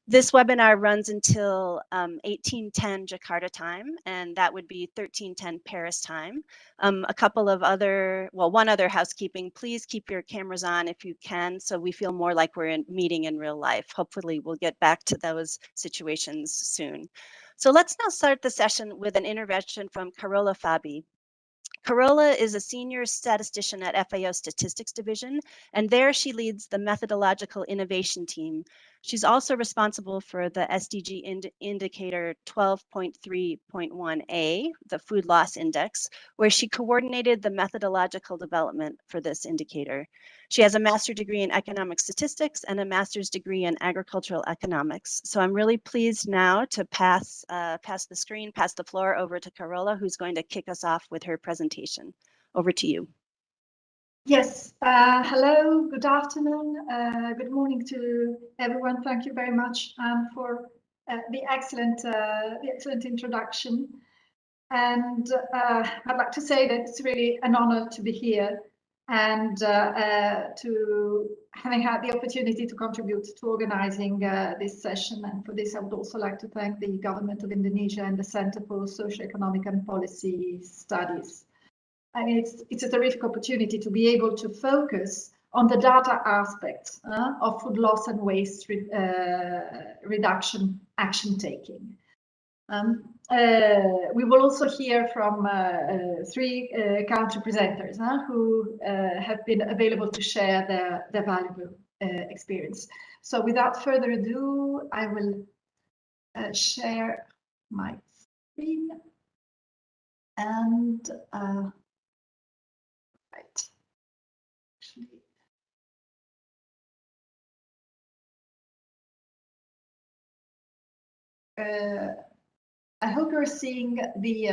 Speaker 6: This webinar runs until 1810 Jakarta time, and that would be 1310 Paris time. A couple of one other housekeeping, please keep your cameras on if you can, so we feel more like we're meeting in real life. Hopefully we'll get back to those situations soon. So let's now start the session with an intervention from Carola Fabi. Carola is a senior statistician at FAO Statistics Division, and there she leads the methodological innovation team. She's also responsible for the SDG indicator 12.3.1a, the food loss index, where she coordinated the methodological development for this indicator. She has a master's degree in economic statistics and a master's degree in agricultural economics. So I'm really pleased now to pass the floor over to Carola, who's going to kick us off with her presentation. Over to you.
Speaker 7: Yes, hello, good afternoon, good morning to everyone. Thank you very much for the excellent introduction. And I'd like to say that it's really an honor to be here and to having had the opportunity to contribute to organizing this session. And for this, I would also like to thank the government of Indonesia and the Center for Socioeconomic and Policy Studies. I mean, it's a terrific opportunity to be able to focus on the data aspects of food loss and waste reduction action taking. We will also hear from 3 country presenters who have been available to share their valuable experience. So without further ado, I will share my screen and right. I hope you're seeing the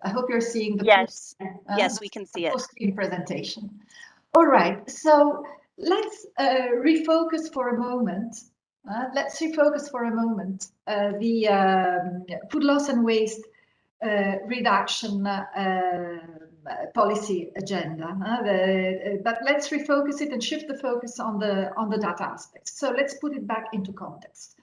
Speaker 7: I hope you're seeing the
Speaker 6: yes, yes, we can see it.
Speaker 7: Full-screen presentation. All right, so let's refocus for a moment. The food loss and waste reduction policy agenda. But let's refocus it and shift the focus on the data aspects. So let's put it back into context.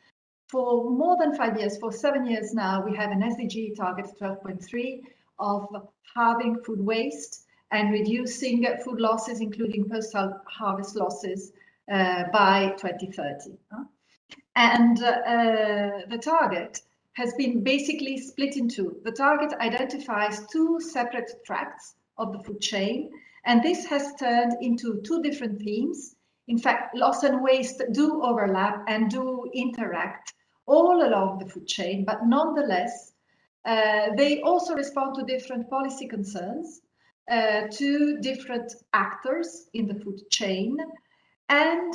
Speaker 7: For more than 5 years, for 7 years now, we have an SDG target 12.3 of halving food waste and reducing food losses, including post-harvest losses, by 2030. And the target has been basically split in 2. The target identifies 2 separate tracts of the food chain, and this has turned into 2 different themes. In fact, loss and waste do overlap and do interact all along the food chain, but nonetheless, They also respond to different policy concerns, to different actors in the food chain, and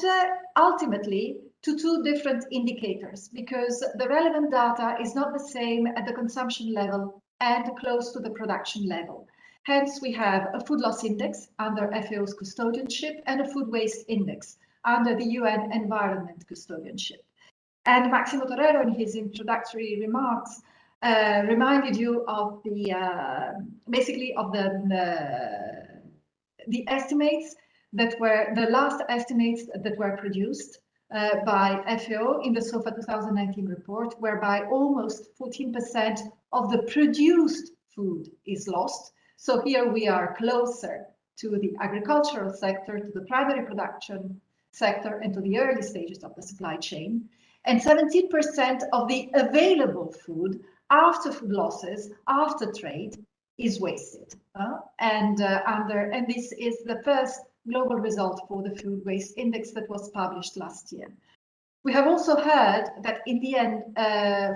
Speaker 7: ultimately to two different indicators, because the relevant data is not the same at the consumption level and close to the production level. Hence, we have a food loss index under FAO's custodianship and a food waste index under the UN Environment custodianship. And Maximo Torero, in his introductory remarks, reminded you of the basically of the estimates that were the last estimates that were produced by FAO in the SOFA 2019 report, whereby almost 14% of the produced food is lost. So here we are closer to the agricultural sector, to the primary production sector, and to the early stages of the supply chain. And 17% of the available food after food losses, after trade, is wasted. And this is the first global result for the food waste index that was published last year. We have also heard that in the end,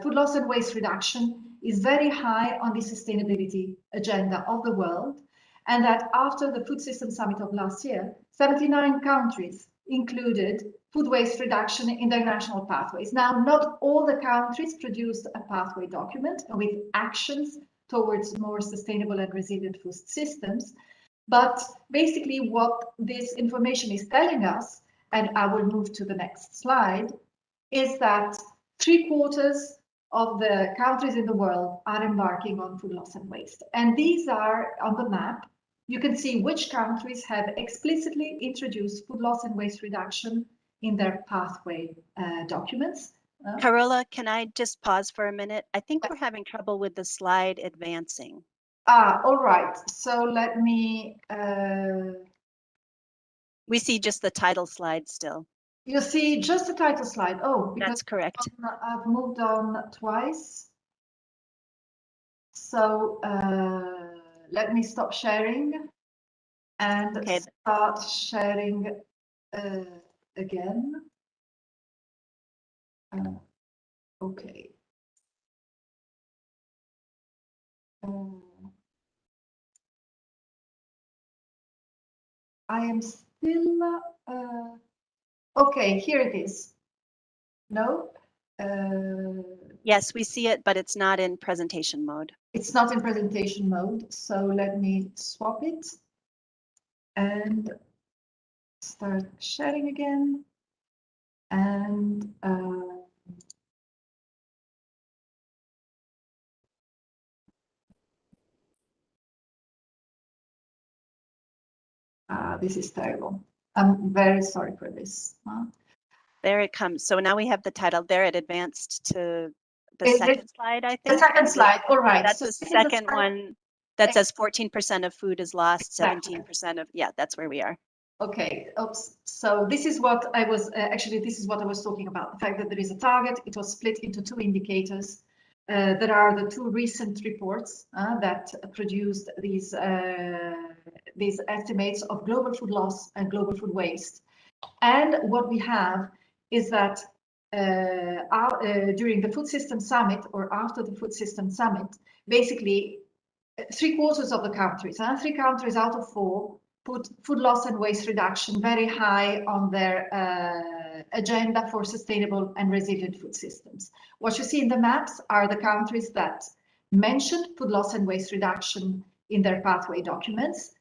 Speaker 7: food loss and waste reduction is very high on the sustainability agenda of the world, and that after the Food System Summit of last year, 79 countries included food waste reduction in their national pathways. Now, not all the countries produced a pathway document with actions towards more sustainable and resilient food systems, but basically what this information is telling us, and I will move to the next slide, is that 3/4 of the countries in the world are embarking on food loss and waste. And these are on the map. You can see which countries have explicitly introduced food loss and waste reduction in their pathway documents.
Speaker 6: Carola, can I just pause for a minute? I think we're having trouble with the slide advancing.
Speaker 7: All right. So let me...
Speaker 6: We see just the title slide still.
Speaker 7: You see just the title slide. Oh, because
Speaker 6: that's correct.
Speaker 7: I've moved on twice. So let me stop sharing and start sharing again. Okay. I am still okay. Here it is. No.
Speaker 6: Yes, we see it, but it's not in presentation mode.
Speaker 7: It's not in presentation mode. So let me swap it and start sharing again. And this is terrible. I'm very sorry for this.
Speaker 6: There it comes. So now we have the title there. It advanced to the second slide, I think.
Speaker 7: The second slide. All right.
Speaker 6: That's the second one that says 14% of food is lost, 17% of, yeah, that's where we are.
Speaker 7: Okay. Oops. So this is what I was actually, this is what I was talking about. The fact that there is a target. It was split into two indicators. There are the two recent reports that produced these estimates of global food loss and global food waste. And what we have is that during the Food System Summit or after the Food System Summit, basically 3/4 of the countries, 3 countries out of 4, put food loss and waste reduction very high on their agenda for sustainable and resilient food systems. What you see in the maps are the countries that mentioned food loss and waste reduction in their pathway documents.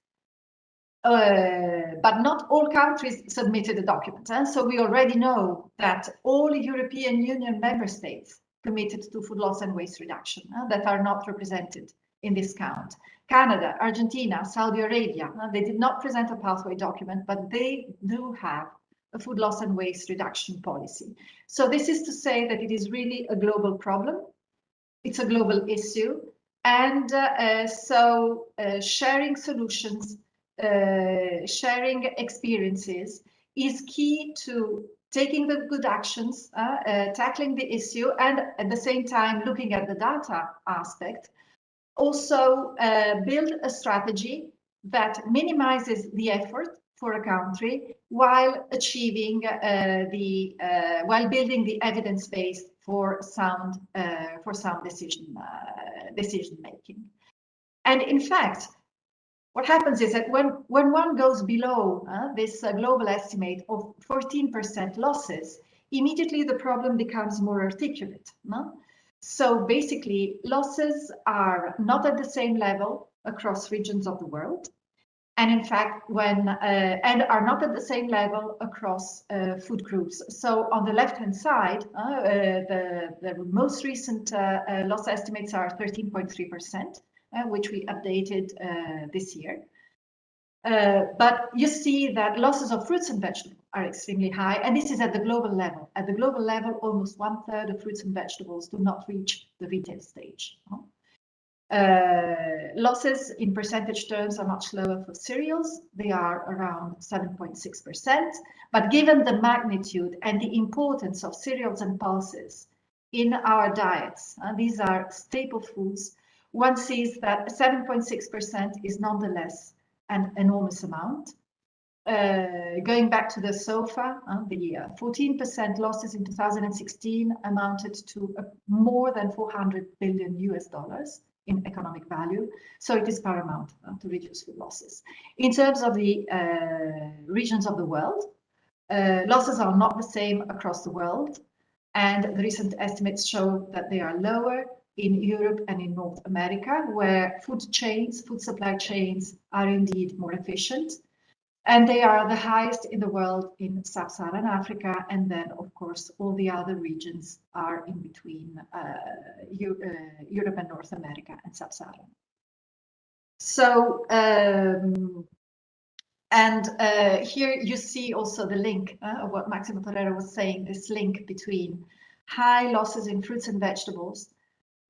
Speaker 7: But not all countries submitted a document. So we already know that all European Union member states committed to food loss and waste reduction that are not represented in this count. Canada, Argentina, Saudi Arabia, they did not present a pathway document, but they do have a food loss and waste reduction policy. So this is to say that it is really a global problem. It's a global issue. And so sharing solutions, sharing experiences is key to taking the good actions, tackling the issue, and at the same time looking at the data aspect. Also build a strategy that minimizes the effort for a country while achieving while building the evidence base for sound decision making. And in fact, what happens is that when one goes below this global estimate of 14% losses, immediately the problem becomes more articulate. No? So basically, losses are not at the same level across regions of the world, and in fact, and are not at the same level across food groups. So on the left-hand side, the most recent loss estimates are 13.3%. Which we updated this year. But you see that losses of fruits and vegetables are extremely high, and this is at the global level. At the global level, almost 1/3 of fruits and vegetables do not reach the retail stage. Losses in percentage terms are much lower for cereals. They are around 7.6%. But given the magnitude and the importance of cereals and pulses in our diets, these are staple foods, one sees that 7.6% is nonetheless an enormous amount. Going back to the SOFA, the 14% losses in 2016 amounted to more than $400 billion in economic value. So it is paramount to reduce food losses. In terms of the regions of the world, losses are not the same across the world. And the recent estimates show that they are lower in Europe and in North America, where food supply chains are indeed more efficient. And they are the highest in the world in Sub-Saharan Africa. And then, of course, all the other regions are in between Europe and North America and Sub-Saharan. So, here you see also the link of what Maximo Torero was saying, this link between high losses in fruits and vegetables,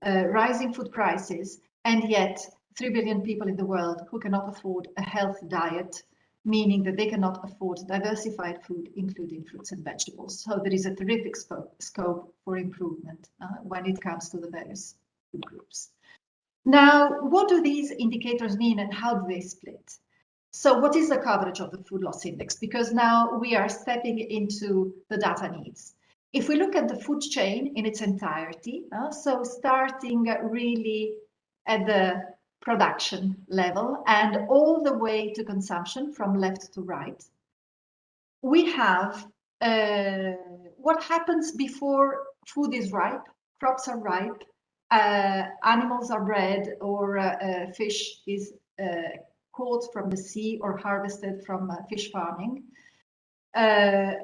Speaker 7: rising food prices, and yet 3 billion people in the world who cannot afford a healthy diet, meaning that they cannot afford diversified food, including fruits and vegetables. So there is a terrific scope for improvement when it comes to the various food groups. Now, what do these indicators mean and how do they split? So what is the coverage of the food loss index? Because now we are stepping into the data needs. If we look at the food chain in its entirety, so starting really at the production level and all the way to consumption from left to right, we have what happens before food is ripe, crops are ripe, animals are bred, or fish is caught from the sea or harvested from fish farming,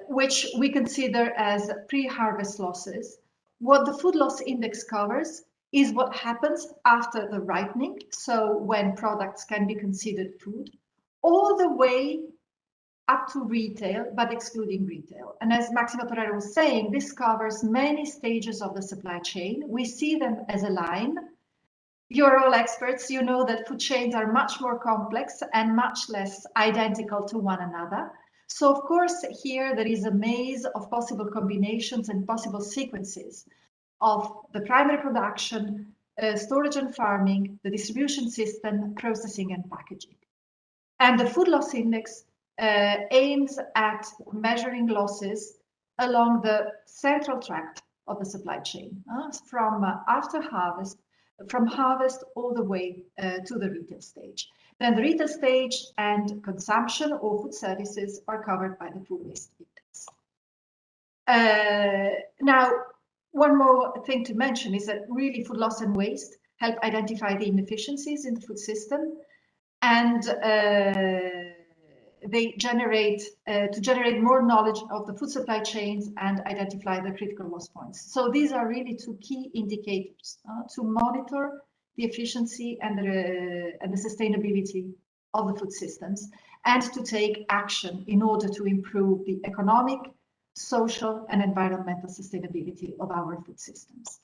Speaker 7: which we consider as pre-harvest losses. What the food loss index covers is what happens after the ripening, so when products can be considered food, all the way up to retail, but excluding retail. And as Maximo Torero was saying, this covers many stages of the supply chain. We see them as a line. You're all experts, you know that food chains are much more complex and much less identical to one another. So of course, here there is a maze of possible combinations and possible sequences of the primary production, storage and farming, the distribution system, processing and packaging. And the food loss index aims at measuring losses along the central tract of the supply chain, from after harvest, from harvest all the way to the retail stage. Then the retail stage and consumption or food services are covered by the food waste index. Now, one more thing to mention is that really food loss and waste help identify the inefficiencies in the food system, and they generate more knowledge of the food supply chains and identify the critical loss points. So these are really two key indicators to monitor the efficiency and the sustainability of the food systems, and to take action in order to improve the economic, social, and environmental sustainability of our food systems.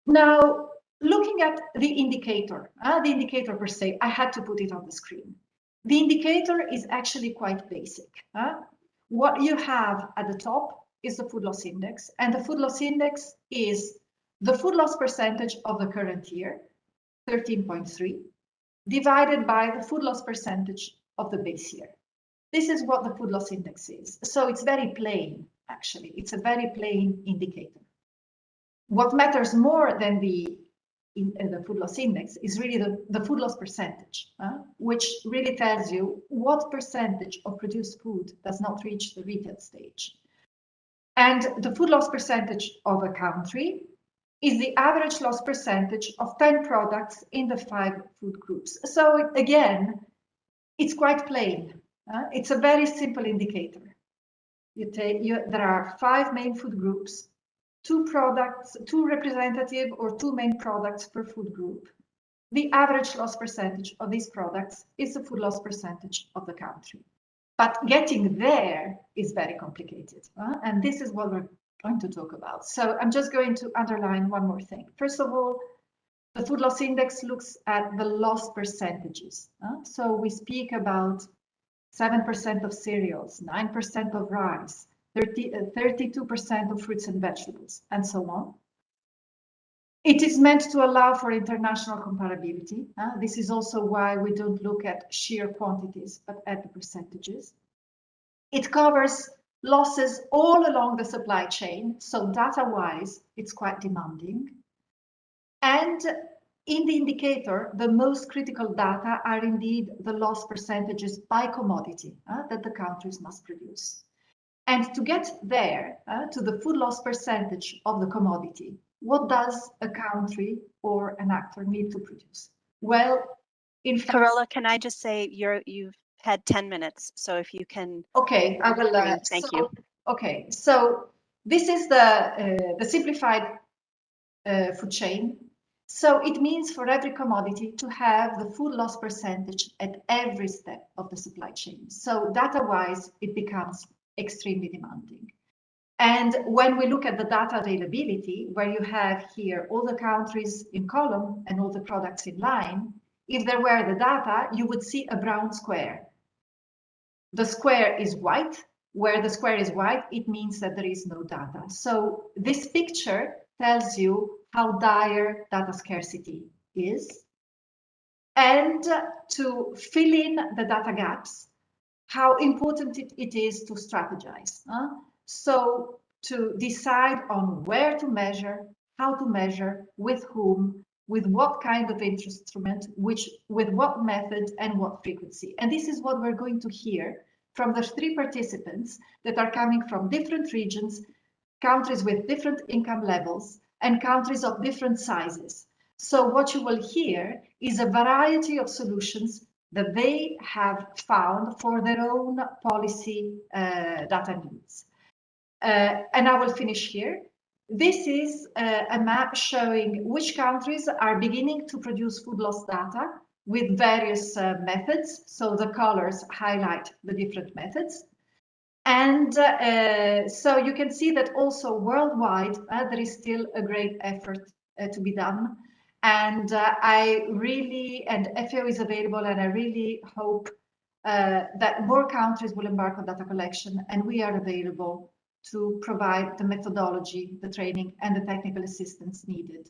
Speaker 7: Now, looking at the indicator per se, I had to put it on the screen. The indicator is actually quite basic. What you have at the top is the food loss index, and the food loss index is the food loss percentage of the current year, 13.3, divided by the food loss percentage of the base year. This is what the food loss index is. So it's very plain, actually. It's a very plain indicator. What matters more than the food loss index is really the food loss percentage, which really tells you what percentage of produced food does not reach the retail stage. And the food loss percentage of a country is the average loss percentage of 10 products in the 5 food groups. So again, it's quite plain. It's a very simple indicator. There are 5 main food groups, 2 products, 2 representative or 2 main products per food group. The average loss percentage of these products is the food loss percentage of the country. But getting there is very complicated. And this is what we're going to talk about. So I'm just going to underline one more thing. First of all, the food loss index looks at the loss percentages. So we speak about 7% of cereals, 9% of rice, 32% of fruits and vegetables, and so on. It is meant to allow for international comparability. This is also why we don't look at sheer quantities, but at the percentages. It covers losses all along the supply chain, so data-wise, it's quite demanding. And in the indicator, the most critical data are indeed the loss percentages by commodity that the countries must produce. And to get there, to the food loss percentage of the commodity, what does a country or an actor need to produce? Well, in fact,
Speaker 6: Carola, can I just say you've had 10 minutes, so if you can.
Speaker 7: Okay, I will.
Speaker 6: Thank you.
Speaker 7: Okay, so this is the simplified food chain. So it means for every commodity to have the food loss percentage at every step of the supply chain. So data-wise, it becomes extremely demanding. And when we look at the data availability, where you have here all the countries in column and all the products in line, if there were the data, you would see a brown square. The square is white. Where the square is white, it means that there is no data. So this picture tells you how dire data scarcity is. And to fill in the data gaps, how important it is to strategize. So to decide on where to measure, how to measure, with whom, with what kind of instrument, with what method and what frequency. And this is what we're going to hear from the 3 participants that are coming from different regions, countries with different income levels, and countries of different sizes. So what you will hear is a variety of solutions that they have found for their own policy data needs. And I will finish here. This is a map showing which countries are beginning to produce food loss data with various methods. So the colors highlight the different methods. And so you can see that also worldwide, there is still a great effort to be done. And I really, and FAO is available, and I really hope that more countries will embark on data collection, and we are available to provide the methodology, the training, and the technical assistance needed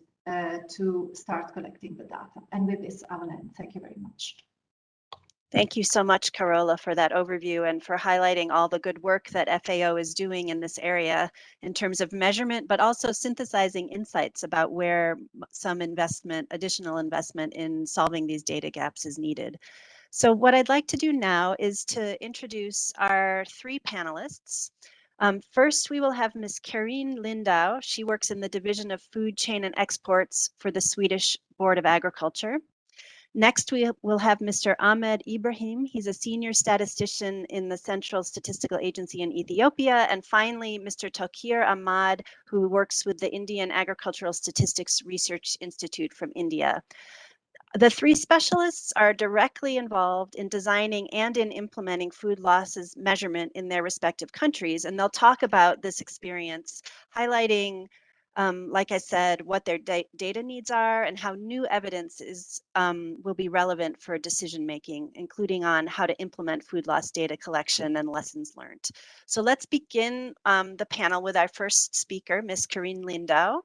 Speaker 7: to start collecting the data. And with this, I will end. Thank you very much.
Speaker 6: Thank you so much, Carola, for that overview and for highlighting all the good work that FAO is doing in this area in terms of measurement, but also synthesizing insights about where some investment, additional investment in solving these data gaps is needed. So what I'd like to do now is to introduce our 3 panelists. First, we will have Ms. Karin Lindau. She works in the Division of Food Chain and Exports for the Swedish Board of Agriculture. Next, we will have Mr. Ahmed Ibrahim. He's a senior statistician in the Central Statistical Agency in Ethiopia. And finally, Mr. Tokir Ahmad, who works with the Indian Agricultural Statistics Research Institute from India. The 3 specialists are directly involved in designing and in implementing food losses measurement in their respective countries. And they'll talk about this experience, highlighting like I said, what their data needs are and how new evidence will be relevant for decision making, including on how to implement food loss data collection and lessons learned. So let's begin the panel with our first speaker, Ms. Karin Lindau.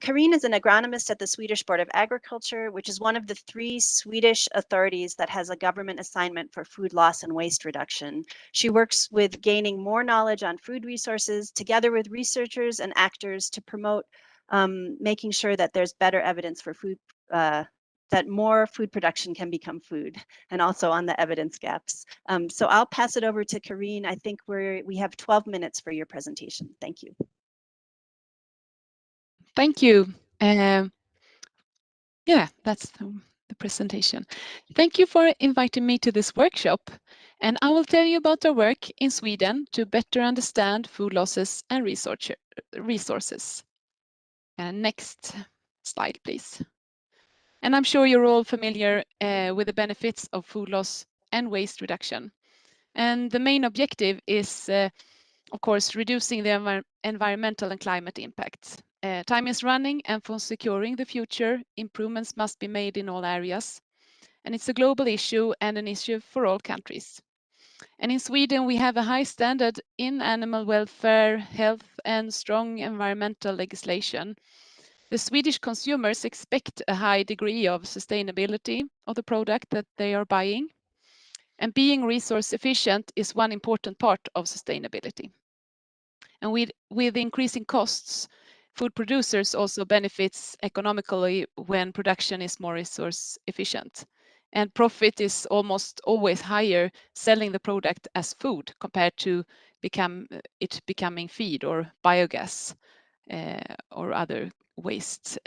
Speaker 6: Karin is an agronomist at the Swedish Board of Agriculture, which is one of the 3 Swedish authorities that has a government assignment for food loss and waste reduction. She works with gaining more knowledge on food resources together with researchers and actors to promote making sure that there's better evidence for food, that more food production can become food, and also on the evidence gaps. So I'll pass it over to Karine. I think we have 12 minutes for your presentation. Thank you.
Speaker 8: Thank you. Yeah, that's the presentation. Thank you for inviting me to this workshop. And I will tell you about our work in Sweden to better understand food losses and resources. Next slide, please. And I'm sure you're all familiar with the benefits of food loss and waste reduction. And the main objective is, of course, reducing the environmental and climate impacts. Time is running, and for securing the future, improvements must be made in all areas. And it's a global issue and an issue for all countries. And in Sweden, we have a high standard in animal welfare, health, and strong environmental legislation. The Swedish consumers expect a high degree of sustainability of the product that they are buying. And being resource efficient is one important part of sustainability. And with increasing costs, food producers also benefits economically when production is more resource efficient. And profit is almost always higher selling the product as food compared to becoming feed or biogas or other waste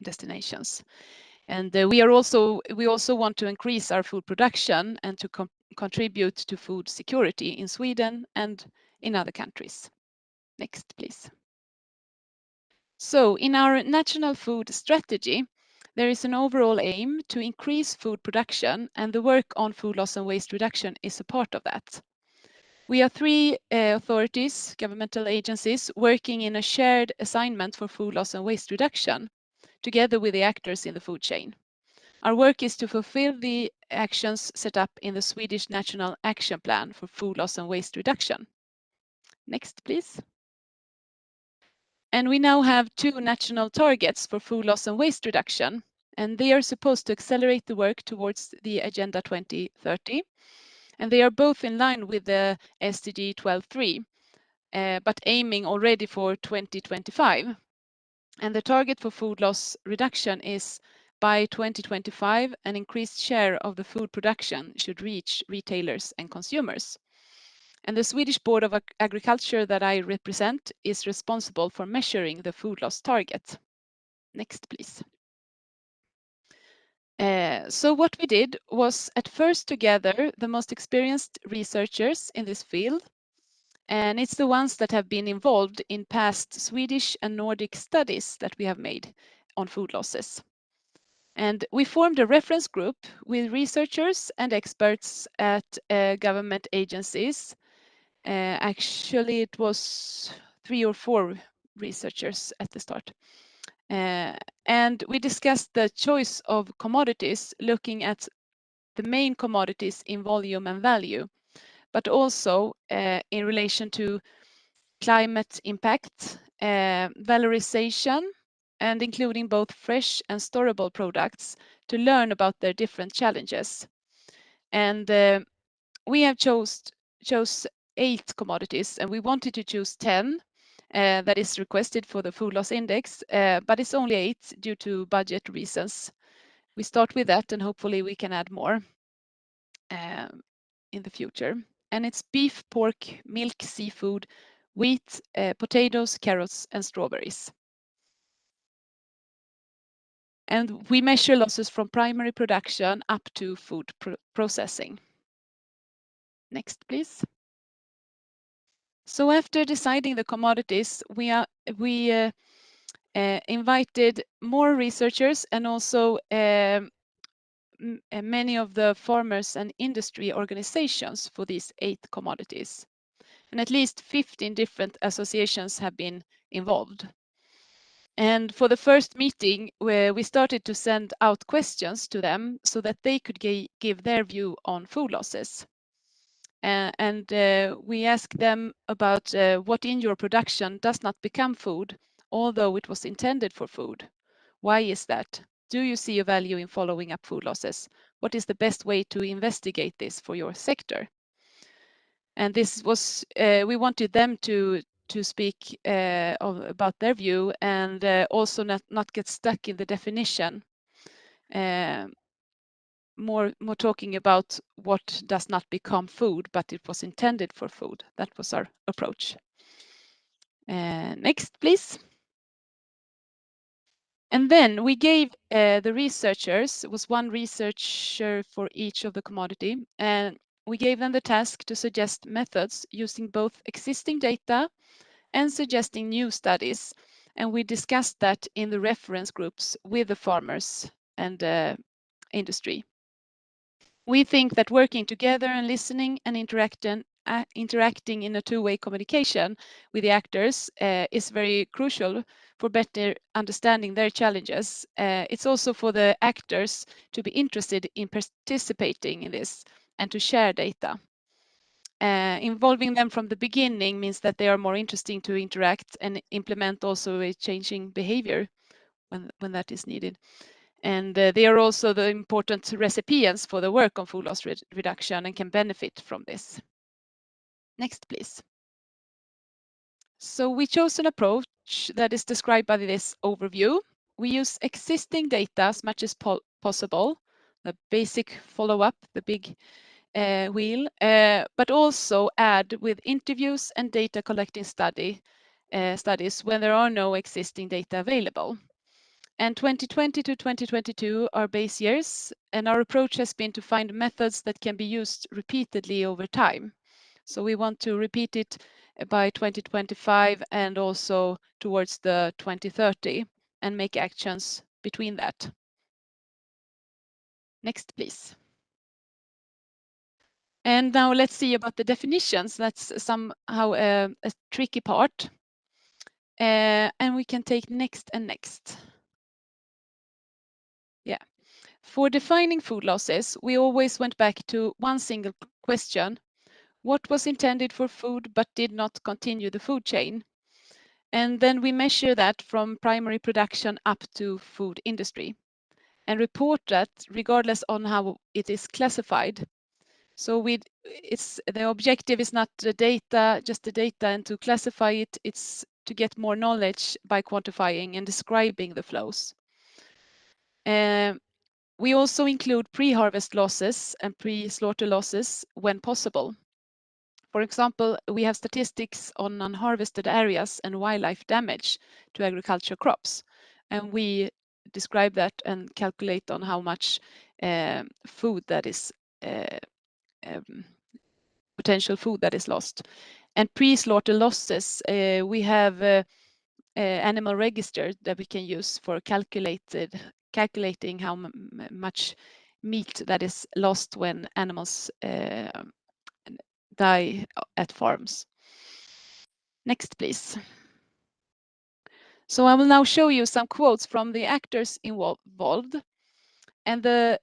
Speaker 8: destinations. And we also want to increase our food production and to contribute to food security in Sweden and in other countries. Next, please. So in our national food strategy, there is an overall aim to increase food production, and the work on food loss and waste reduction is a part of that. We are three authorities, governmental agencies, working in a shared assignment for food loss and waste reduction, together with the actors in the food chain. Our work is to fulfill the actions set up in the Swedish National Action Plan for Food Loss and Waste Reduction. Next, please. And we now have 2 national targets for food loss and waste reduction, and they are supposed to accelerate the work towards the Agenda 2030. And they are both in line with the SDG 12.3, but aiming already for 2025. And the target for food loss reduction is by 2025, an increased share of the food production should reach retailers and consumers. And the Swedish Board of Agriculture that I represent is responsible for measuring the food loss target. Next, please. So what we did was at first to gather the most experienced researchers in this field. And it's the ones that have been involved in past Swedish and Nordic studies that we have made on food losses. And we formed a reference group with researchers and experts at government agencies. Actually, it was 3 or 4 researchers at the start. And we discussed the choice of commodities, looking at the main commodities in volume and value, but also in relation to climate impact, valorization, and including both fresh and storable products to learn about their different challenges. And we have chose 8 commodities, and we wanted to choose 10 that is requested for the food loss index, but it's only 8 due to budget reasons. We start with that, and hopefully we can add more in the future. And it's beef, pork, milk, seafood, wheat, potatoes, carrots, and strawberries. And we measure losses from primary production up to food processing. Next, please. So after deciding the commodities, we invited more researchers and also many of the farmers and industry organizations for these 8 commodities. And at least 15 different associations have been involved. And for the first meeting, we started to send out questions to them so that they could give their view on food losses. And we asked them about what in your production does not become food, although it was intended for food. Why is that? Do you see a value in following up food losses? What is the best way to investigate this for your sector? And this was, we wanted them to to speak about their view, and also not get stuck in the definition. More talking about what does not become food, but it was intended for food. That was our approach. Next, please. And then we gave the researchers, it was one researcher for each of the commodity, and we gave them the task to suggest methods using both existing data and suggesting new studies. And we discussed that in the reference groups with the farmers and industry. We think that working together and listening and interacting in a two-way communication with the actors is very crucial for better understanding their challenges. It's also for the actors to be interested in participating in this and to share data. Involving them from the beginning means that they are more interesting to interact and implement also a changing behavior when that is needed. And they are also the important recipients for the work on food loss reduction and can benefit from this. Next, please. So we chose an approach that is described by this overview. We use existing data as much as possible, the basic follow-up, the big wheel, but also add with interviews and data collecting studies when there are no existing data available. And 2020 to 2022 are base years, and our approach has been to find methods that can be used repeatedly over time. So we want to repeat it by 2025 and also towards the 2030 and make actions between that. Next, please. And now let's see about the definitions. That's somehow a tricky part. And we can take next and next. Yeah. For defining food losses, we always went back to one single question. What was intended for food but did not continue the food chain? And then we measure that from primary production up to food industry and report that regardless on how it is classified. So the objective is not the data, just the data, and to classify it, it's to get more knowledge by quantifying and describing the flows. We also include pre-harvest losses and pre-slaughter losses when possible. For example, we have statistics on unharvested areas and wildlife damage to agriculture crops. And we describe that and calculate on how much food that is potential food that is lost. And pre-slaughter losses, we have animal register that we can use for calculating how much meat that is lost when animals die at farms. Next, please. So I will now show you some quotes from the actors involved. And the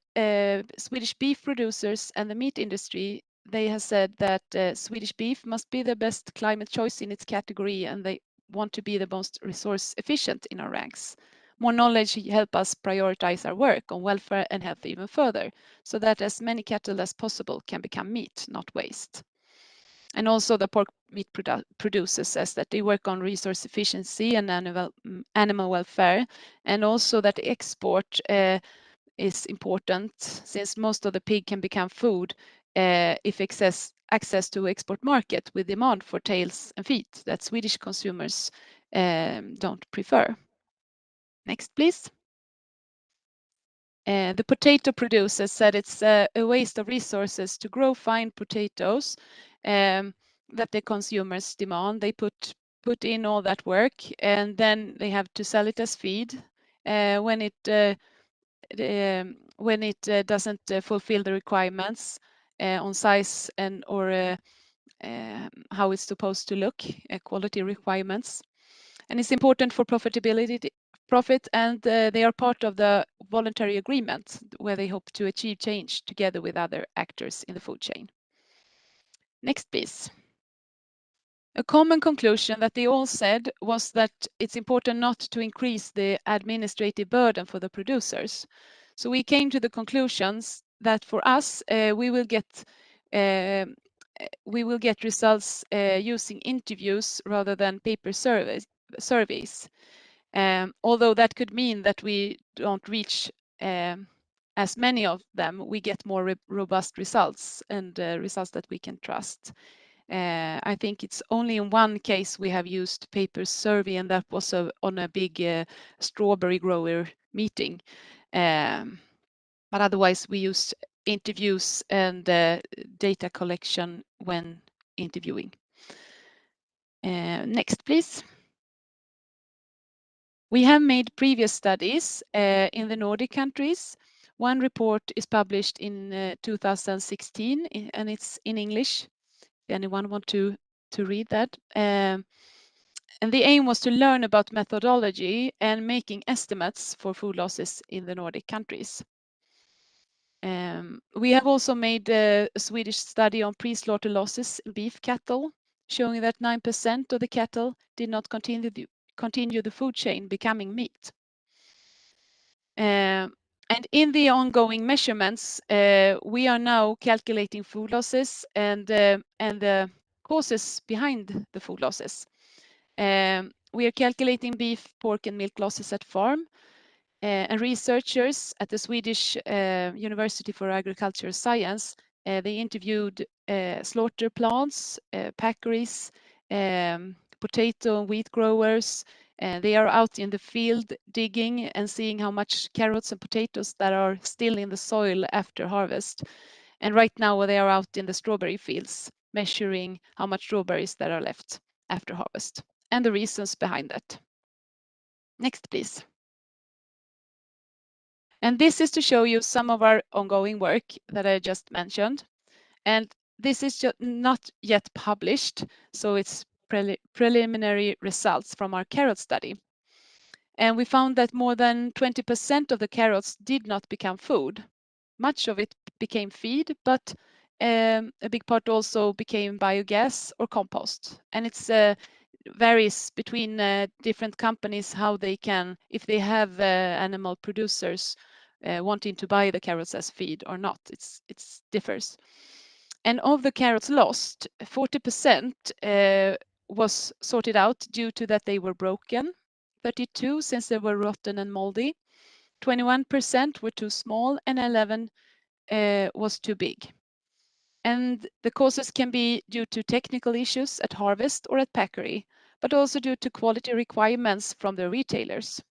Speaker 8: Swedish beef producers and the meat industry, they have said that Swedish beef must be the best climate choice in its category, and they want to be the most resource efficient in our ranks. More knowledge help us prioritize our work on welfare and health even further, so that as many cattle as possible can become meat, not waste. And also the pork meat producers says that they work on resource efficiency and animal welfare, and also that export is important since most of the pig can become food if access to export market with demand for tails and feet that Swedish consumers don't prefer. Next, please. The potato producers said it's a waste of resources to grow fine potatoes that the consumers demand. They put in all that work and then they have to sell it as feed when it doesn't fulfill the requirements on size and or how it's supposed to look, quality requirements. And it's important for profit, and they are part of the voluntary agreement where they hope to achieve change together with other actors in the food chain. Next, please. A common conclusion that they all said was that it's important not to increase the administrative burden for the producers. So we came to the conclusions that for us, we will get we will get results using interviews rather than paper surveys. Although that could mean that we don't reach as many of them, we get more robust results and results that we can trust. I think it's only in one case we have used paper survey, and that was on a big strawberry grower meeting. But otherwise we use interviews and data collection when interviewing. Next, please. We have made previous studies in the Nordic countries. One report is published in 2016 and it's in English. If anyone want to read that. And the aim was to learn about methodology and making estimates for food losses in the Nordic countries. We have also made a Swedish study on pre-slaughter losses in beef cattle, showing that 9% of the cattle did not continue the food chain, becoming meat. And in the ongoing measurements, we are now calculating food losses and the causes behind the food losses. We are calculating beef, pork, and milk losses at farm. And researchers at the Swedish University for Agricultural Science, they interviewed slaughter plants, packeries, potato and wheat growers. They are out in the field digging and seeing how much carrots and potatoes that are still in the soil after harvest. And right now they are out in the strawberry fields, measuring how much strawberries that are left after harvest and the reasons behind that. Next, please. And this is to show you some of our ongoing work that I just mentioned. And this is not yet published, so it's preliminary results from our carrot study. And we found that more than 20% of the carrots did not become food. Much of it became feed, but a big part also became biogas or compost. And it's varies between different companies how they can, if they have animal producers wanting to buy the carrots as feed or not. It differs. And of the carrots lost, 40% was sorted out due to that they were broken, 32 since they were rotten and moldy, 21% were too small, and 11 was too big. And the causes can be due to technical issues at harvest or at packery, but also due to quality requirements from the retailers.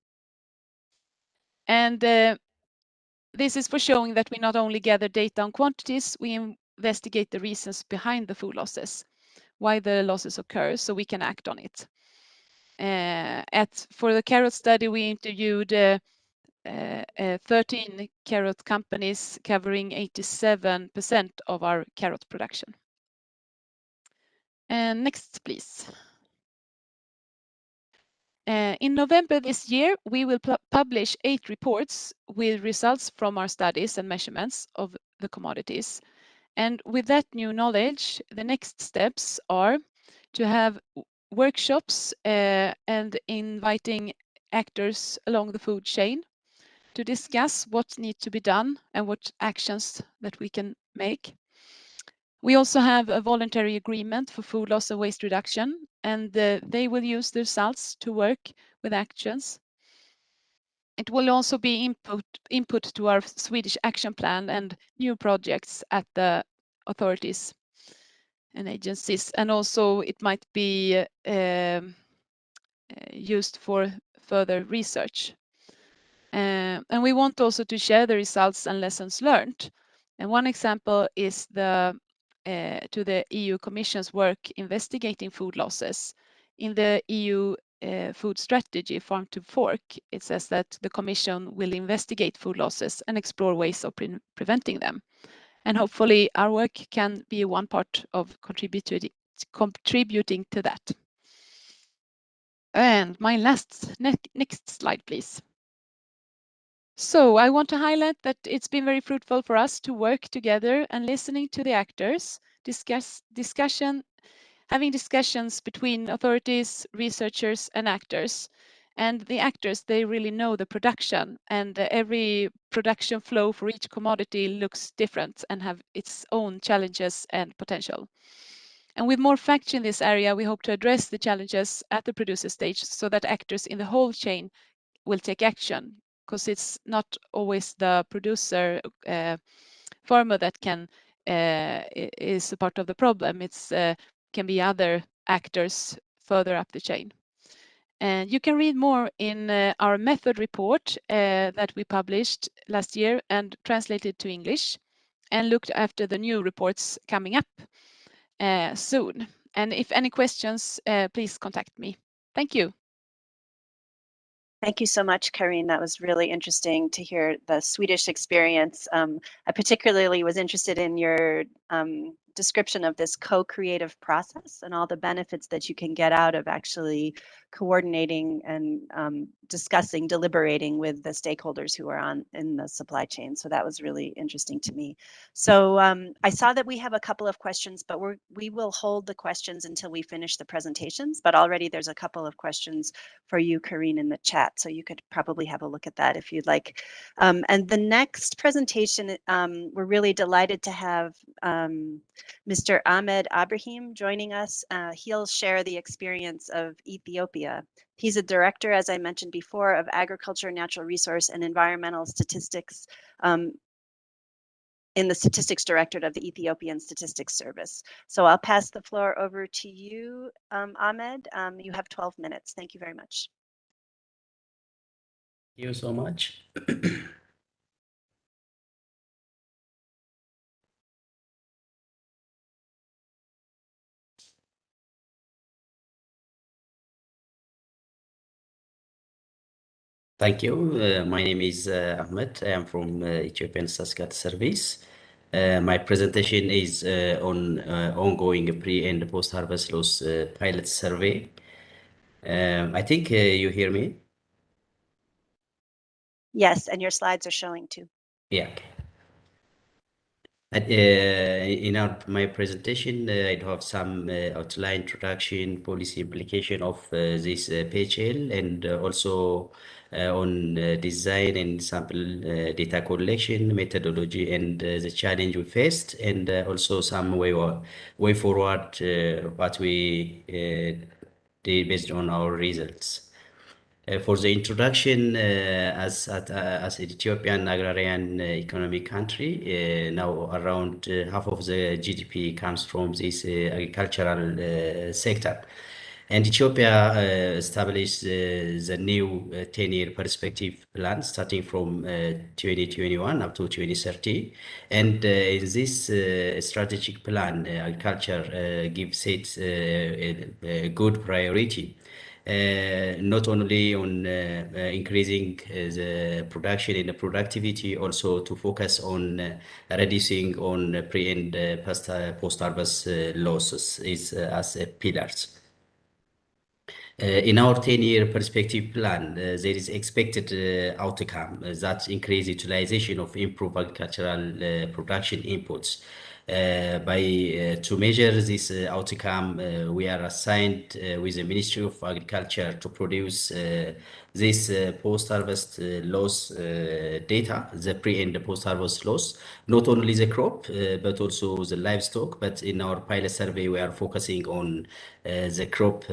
Speaker 8: And this is for showing that we not only gather data on quantities, we investigate the reasons behind the food losses, why the losses occur, so we can act on it. For the carrot study, we interviewed 13 carrot companies covering 87% of our carrot production. Next, please. In November this year, we will publish 8 reports with results from our studies and measurements of the commodities. And with that new knowledge, the next steps are to have workshops and inviting actors along the food chain to discuss what needs to be done and what actions that we can make. We also have a voluntary agreement for food loss and waste reduction, and they will use the results to work with actions. It will also be input to our Swedish action plan and new projects at the authorities and agencies, and also it might be used for further research. And we want also to share the results and lessons learned. And one example is to the EU Commission's work investigating food losses. In the EU food strategy, Farm to Fork, it says that the Commission will investigate food losses and explore ways of preventing them. And hopefully our work can be one part of contributing to that. And my next slide, please. So I want to highlight that it's been very fruitful for us to work together and listening to the actors, having discussions between authorities, researchers, and actors. And the actors, they really know the production, and every production flow for each commodity looks different and have its own challenges and potential. And with more facts in this area, we hope to address the challenges at the producer stage so that actors in the whole chain will take action, because it's not always the producer farmer that is a part of the problem. It's can be other actors further up the chain. And you can read more in our method report that we published last year and translated to English, and looked after the new reports coming up soon. And if any questions, please contact me. Thank you.
Speaker 6: Thank you so much, Karine. That was really interesting to hear the Swedish experience. I particularly was interested in your description of this co-creative process and all the benefits that you can get out of actually coordinating and discussing, deliberating with the stakeholders who are in the supply chain. So that was really interesting to me. So I saw that we have a couple of questions, but we will hold the questions until we finish the presentations. But already there's a couple of questions for you, Karine, in the chat. So you could probably have a look at that if you'd like. And the next presentation, we're really delighted to have Mr. Ahmed Abrahim joining us. He'll share the experience of Ethiopia. He's a director, as I mentioned before, of Agriculture, Natural Resource, and Environmental Statistics in the Statistics Directorate of the Ethiopian Statistics Service. So I'll pass the floor over to you, Ahmed. You have 12 minutes. Thank you very much.
Speaker 9: Thank you so much. Thank you. My name is Ahmed. I am from Ethiopian Statistics Service. My presentation is on ongoing pre and post-harvest loss pilot survey. I think you hear me?
Speaker 6: Yes, and your slides are showing too.
Speaker 9: Yeah. In my presentation, I have some outline, introduction, policy implication of this PHL, and also on design and sample data collection methodology and the challenge we faced, and also some way forward what we did based on our results. For the introduction, as an Ethiopian agrarian economic country, now around half of the GDP comes from this agricultural sector. And Ethiopia established the new 10-year perspective plan starting from 2021 up to 2030. And in this strategic plan, agriculture gives it a good priority. Not only on increasing the production and the productivity, also to focus on reducing on pre and post-harvest losses is as pillars. In our 10-year perspective plan, there is expected outcome that increase utilization of improved agricultural production inputs. To measure this outcome, we are assigned with the Ministry of Agriculture to produce this post-harvest loss data, the pre and post-harvest loss, not only the crop, but also the livestock. But in our pilot survey, we are focusing on the crop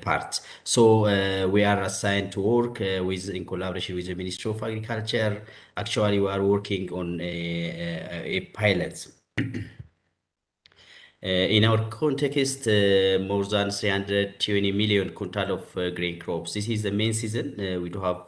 Speaker 9: part. So we are assigned to work in collaboration with the Ministry of Agriculture. Actually, we are working on a pilot. In our context, more than 320 million quintal of grain crops. This is the main season. We do have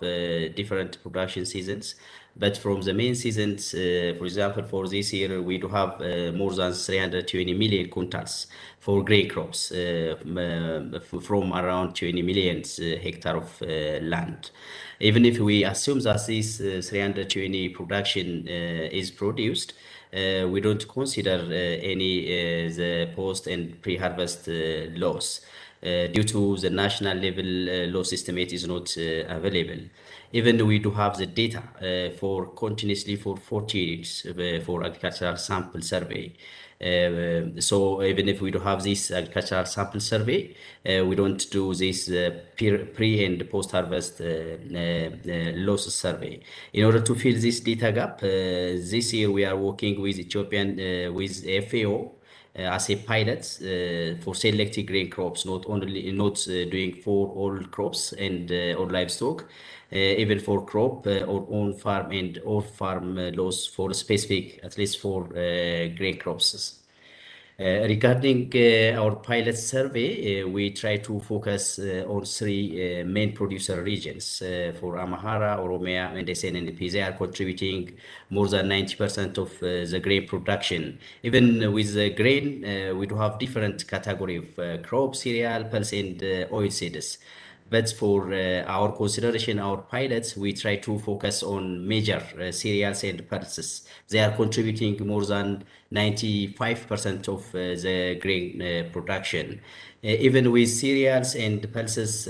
Speaker 9: different production seasons, but from the main seasons, for example, for this year, we do have more than 320 million quintals for grain crops from around 20 million hectare of land. Even if we assume that this 320 production is produced, we don't consider any the post and pre-harvest loss. due to the national level loss estimate is not available. Even we do have the data for continuously for 40 years for agricultural sample survey. So even if we do have this agricultural sample survey, we don't do this pre and post-harvest loss survey. In order to fill this data gap, this year we are working with Ethiopian, with FAO, as a pilot for selecting grain crops, not doing for all crops and or livestock, even for crop or on farm and off farm loss for specific, at least for grain crops. Regarding our pilot survey, we try to focus on three main producer regions. For Amhara, Oromia, and SNNP, they are contributing more than 90% of the grain production. Even with the grain, we do have different category of crop, cereal, pulse, and oilseeds. But for our consideration, our pilots, we try to focus on major cereals and pulses. They are contributing more than 95% of the grain production. Even with cereals and pulses,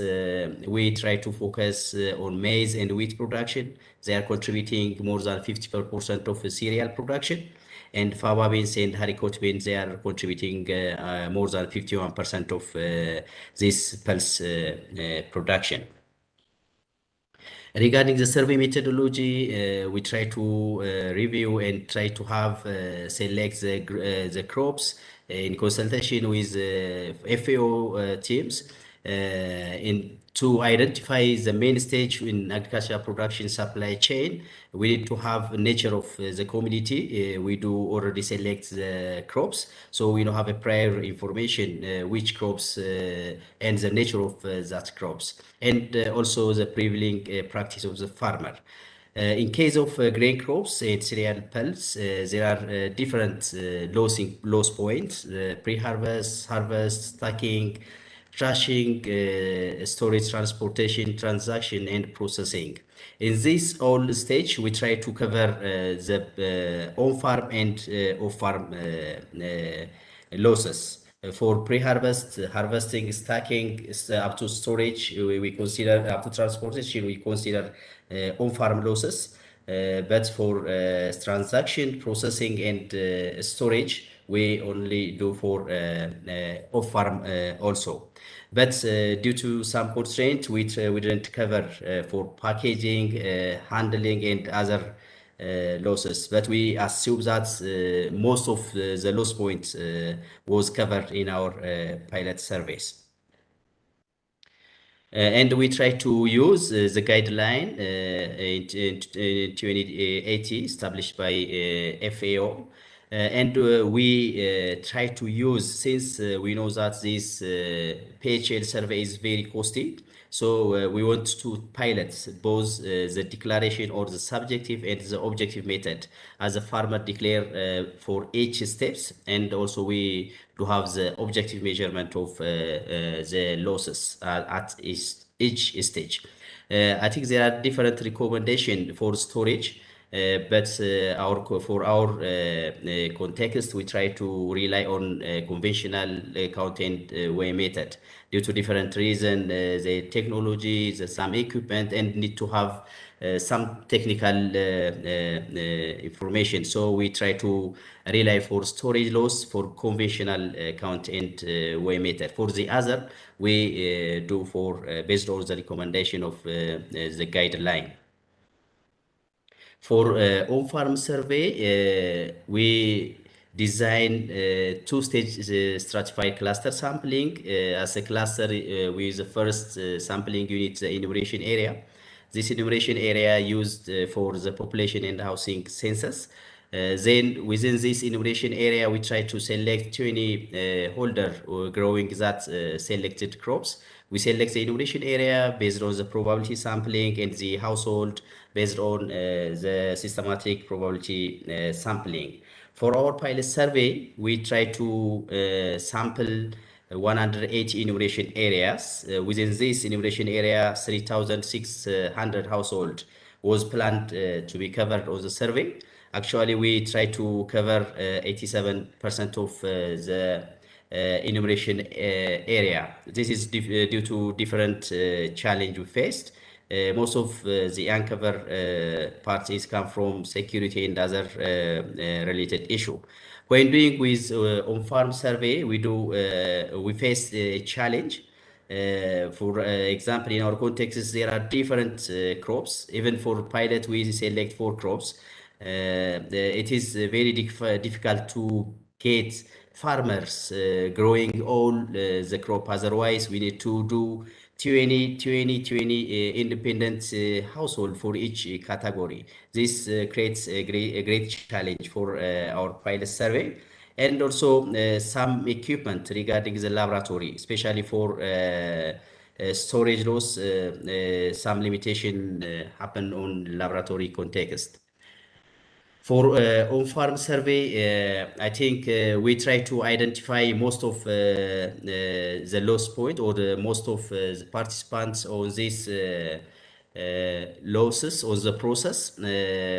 Speaker 9: we try to focus on maize and wheat production. They are contributing more than 50% of the cereal production. And fava beans and haricot beans, they are contributing more than 51% of this pulse production. Regarding the survey methodology, we try to review and try to have select the crops in consultation with FAO teams in to identify the main stage in agricultural production supply chain. We need to have the nature of the community. We do already select the crops, so we don't have a prior information which crops and the nature of that crops, and also the prevailing practice of the farmer. In case of grain crops and cereal pulse, there are different loss points: pre-harvest, harvest, stacking, trashing, storage, transportation, transaction, and processing. In this all stage, we try to cover the on-farm and off-farm losses. For pre-harvest, harvesting, stacking, up to storage, we consider, up to transportation, we consider on-farm losses. But for transaction, processing, and storage, we only do for off-farm also. But due to some constraints, we didn't cover for packaging, handling, and other losses. But we assume that most of the loss points was covered in our pilot surveys. And we try to use the guideline in 2080 established by FAO. And we try to use, since we know that this PHL survey is very costly, so we want to pilot both the declaration or the subjective and the objective method as a farmer declare for each steps, and also we do have the objective measurement of the losses at each stage. I think there are different recommendations for storage. But for our context, we try to rely on conventional count and weigh method due to different reasons, the technology, some equipment, and need to have some technical information. So we try to rely for storage loss for conventional count and weigh method. For the other, we do for based on the recommendation of the guideline. For on-farm survey, we design two-stage stratified cluster sampling as a cluster with the first sampling unit, the enumeration area. This enumeration area used for the population and housing census. Then within this enumeration area, we try to select 20 holder growing that selected crops. We select the enumeration area based on the probability sampling and the household based on the systematic probability sampling. For our pilot survey, we try to sample 180 enumeration areas. Within this enumeration area, 3,600 households was planned to be covered on the survey. Actually, we try to cover 87% of the enumeration area. This is due to different challenge we faced. Most of the uncover parts is come from security and other related issue. When doing with on-farm survey, we face a challenge. For example, in our context, there are different crops. Even for pilot, we select 4 crops. It is very difficult to get farmers growing all the crop. Otherwise, we need to do 20 independent household for each category. This creates a great challenge for our pilot survey. And also some equipment regarding the laboratory, especially for storage loss, some limitation happen on laboratory context. For on-farm survey, I think we try to identify most of the loss point or the most of the participants on this losses on the process,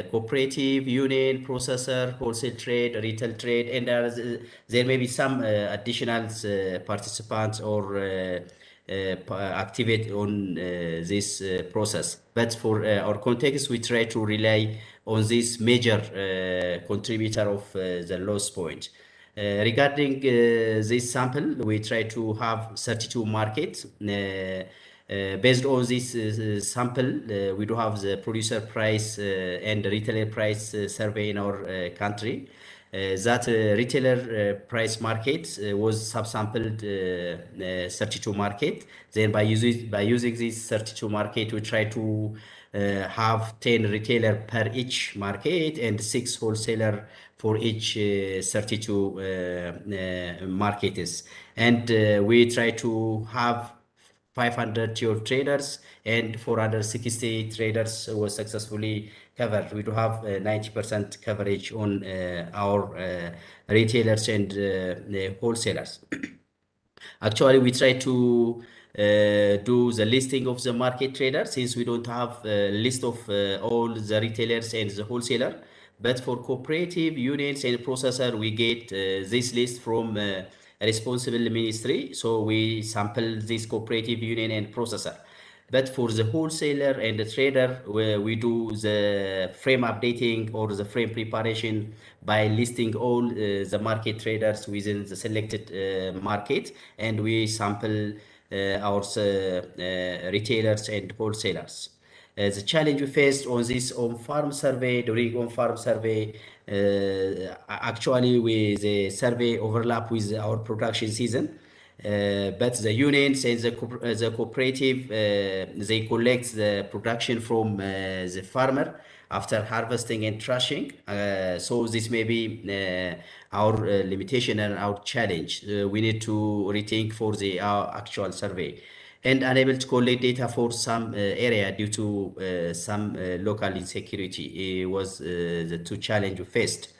Speaker 9: cooperative, union, processor, wholesale trade, retail trade, and there may be some additional participants or activate on this process. But for our context, we try to rely on this major contributor of the loss point. Regarding this sample, we try to have 32 markets. Based on this sample, we do have the producer price and retailer price survey in our country. That retailer price market was subsampled 32 market. Then by using this 32 market, we try to have 10 retailer per each market and 6 wholesaler for each 32 markets. And we try to have 500 traders and 460 traders was successfully covered. We do have 90% coverage on our retailers and wholesalers. Actually, we try to do the listing of the market traders since we don't have a list of all the retailers and the wholesaler. But for cooperative, unions, and processor, we get this list from a responsible ministry. So we sample this cooperative, union, and processor. But for the wholesaler and the trader, we do the frame updating or the frame preparation by listing all the market traders within the selected market, and we sample our retailers and wholesalers. The challenge we faced on this on-farm survey, during on-farm survey, actually the survey overlap with our production season. But the unions and the cooperative, they collect the production from the farmer after harvesting and threshing. So this may be our limitation and our challenge. We need to rethink for the actual survey. And unable to collect data for some area due to some local insecurity was the 2 challenges we faced.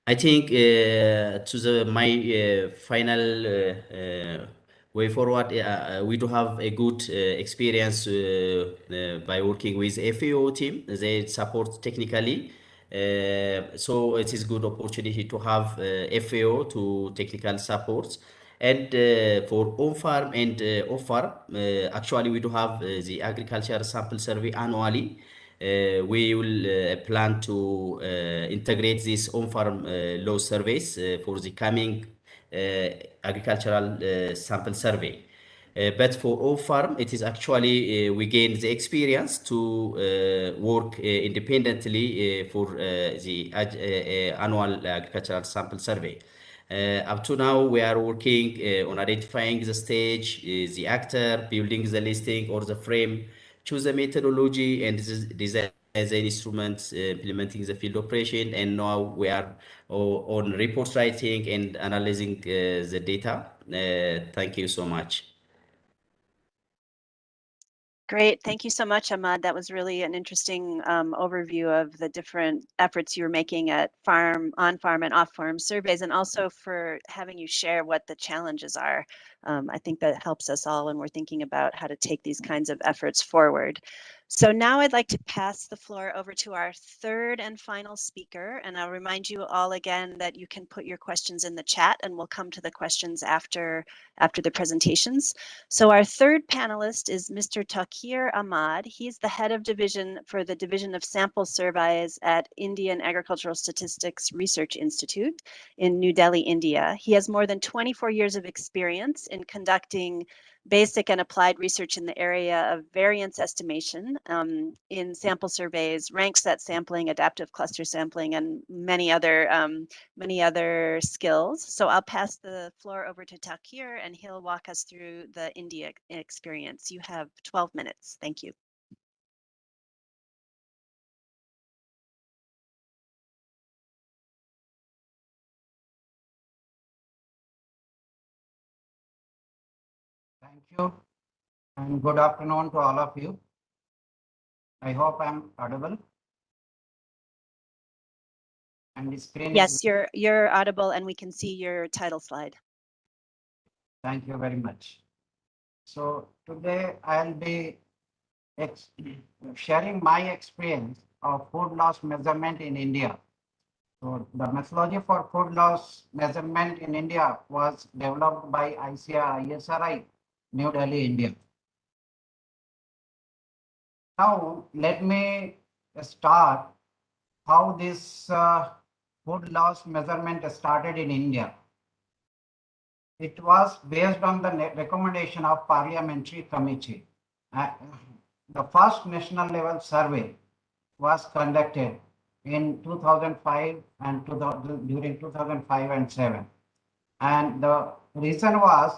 Speaker 9: I think to my final way forward, we do have a good experience by working with FAO team. They support technically. So it is good opportunity to have FAO to technical support. And for on-farm and off-farm, actually we do have the agriculture sample survey annually. We will plan to integrate this on-farm loss surveys for the coming agricultural sample survey. But for off-farm, it is actually we gain the experience to work independently for the annual agricultural sample survey. Up to now, we are working on identifying the stage, the actor, building the listing or the frame, choose the methodology, and design the instruments, implementing the field operation. And now we are on report writing and analyzing the data. Thank you so much.
Speaker 6: Great. Thank you so much, Ahmad. That was really an interesting overview of the different efforts you're making at farm, on-farm, and off-farm surveys, and also for having you share what the challenges are I think that helps us all when we're thinking about how to take these kinds of efforts forward. So now I'd like to pass the floor over to our third and final speaker, and I'll remind you all again that you can put your questions in the chat, and we'll come to the questions after the presentations. So our third panelist is Mr. Takir Ahmad. He's the head of division for the Division of Sample Surveys at Indian Agricultural Statistics Research Institute in New Delhi, India. He has more than 24 years of experience in conducting basic and applied research in the area of variance estimation in sample surveys, rank set sampling, adaptive cluster sampling, and many other skills. So I'll pass the floor over to Takir, and he'll walk us through the India experience. You have 12 minutes. Thank you.
Speaker 10: Thank you, and good afternoon to all of you. I hope I'm audible. And the screen
Speaker 6: Yes,
Speaker 10: is...
Speaker 6: you're audible, and we can see your title slide.
Speaker 10: Thank you very much. So today I'll be sharing my experience of food loss measurement in India. So the methodology for food loss measurement in India was developed by ICAR-ISRI, New Delhi, India. Now let me start how this food loss measurement started in India. It was based on the recommendation of Parliamentary Committee. The first national level survey was conducted in 2005 and during 2005 and 7. And the reason was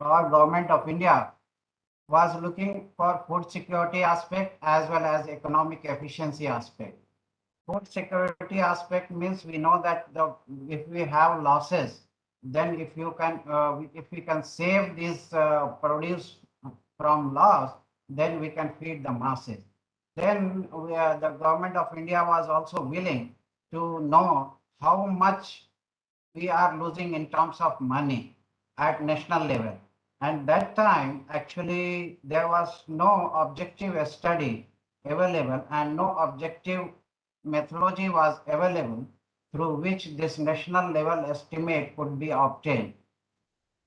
Speaker 10: our government of India was looking for food security aspect as well as economic efficiency aspect. Food security aspect means we know that if we have losses, then if we can save this produce from loss, then we can feed the masses. Then the government of India was also willing to know how much we are losing in terms of money at national level. And that time, actually, there was no objective study available and no objective methodology was available through which this national level estimate could be obtained.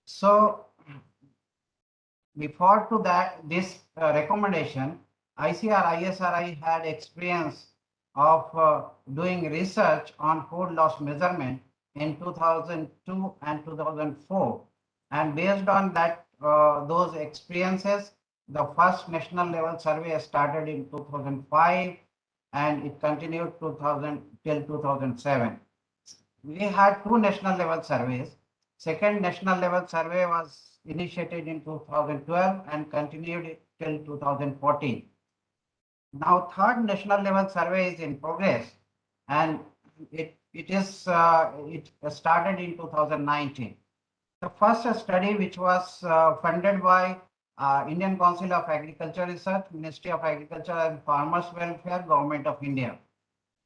Speaker 10: So before to that, this recommendation, ICAR-ISRI had experience of doing research on food loss measurement in 2002 and 2004. And based on that, those experiences, the first national level survey started in 2005 and it continued till 2007. We had two national level surveys. Second national level survey was initiated in 2012 and continued till 2014. Now third national level survey is in progress and it started in 2019. The first study, which was funded by Indian Council of Agriculture Research, Ministry of Agriculture and Farmers Welfare, Government of India.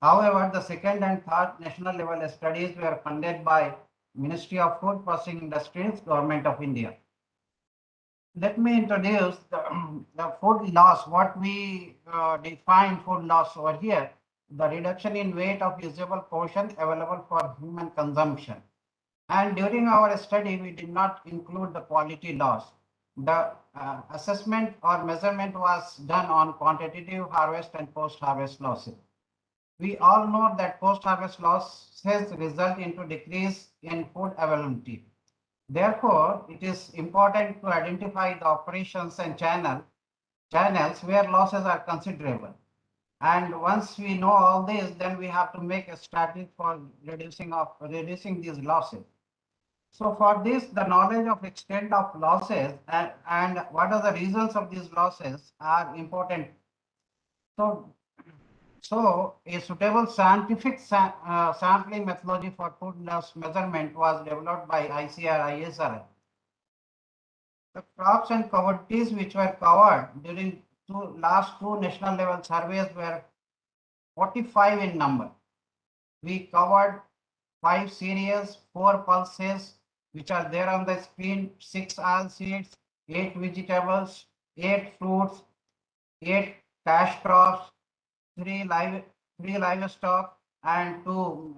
Speaker 10: However, the second and third national level studies were funded by Ministry of Food Processing Industries, Government of India. Let me introduce the food loss, what we define food loss over here, the reduction in weight of usable portion available for human consumption. And during our study, we did not include the quality loss. The assessment or measurement was done on quantitative harvest and post-harvest losses. We all know that post-harvest losses result into decrease in food availability. Therefore, it is important to identify the operations and channels where losses are considerable. And once we know all this, then we have to make a strategy for reducing these losses. So for this, the knowledge of extent of losses and what are the reasons of these losses are important. So a suitable scientific sampling methodology for food loss measurement was developed by ICAR-ISRI. The crops and commodities which were covered during last two national level surveys were 45 in number. We covered 5 cereals, 4 pulses, which are there on the screen: 6 oil seeds, 8 vegetables, 8 fruits, 8 cash crops, 3 livestock, and 2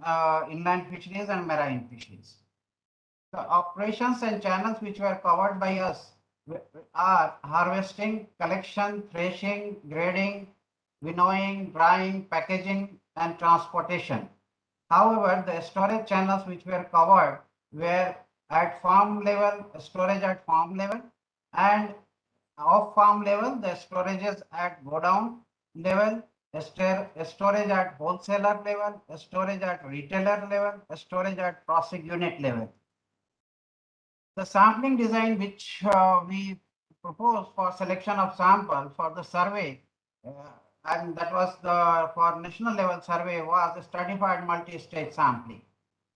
Speaker 10: inland fisheries and marine fisheries. The operations and channels which were covered by us are harvesting, collection, threshing, grading, winnowing, drying, packaging, and transportation. However, the storage channels which were covered were at farm level, storage at farm level, and off farm level, the storages at godown level, storage at wholesaler level, storage at retailer level, storage at processing unit level. The sampling design which we proposed for selection of sample for the survey, and that was the for national level survey, was a stratified multi-stage sampling.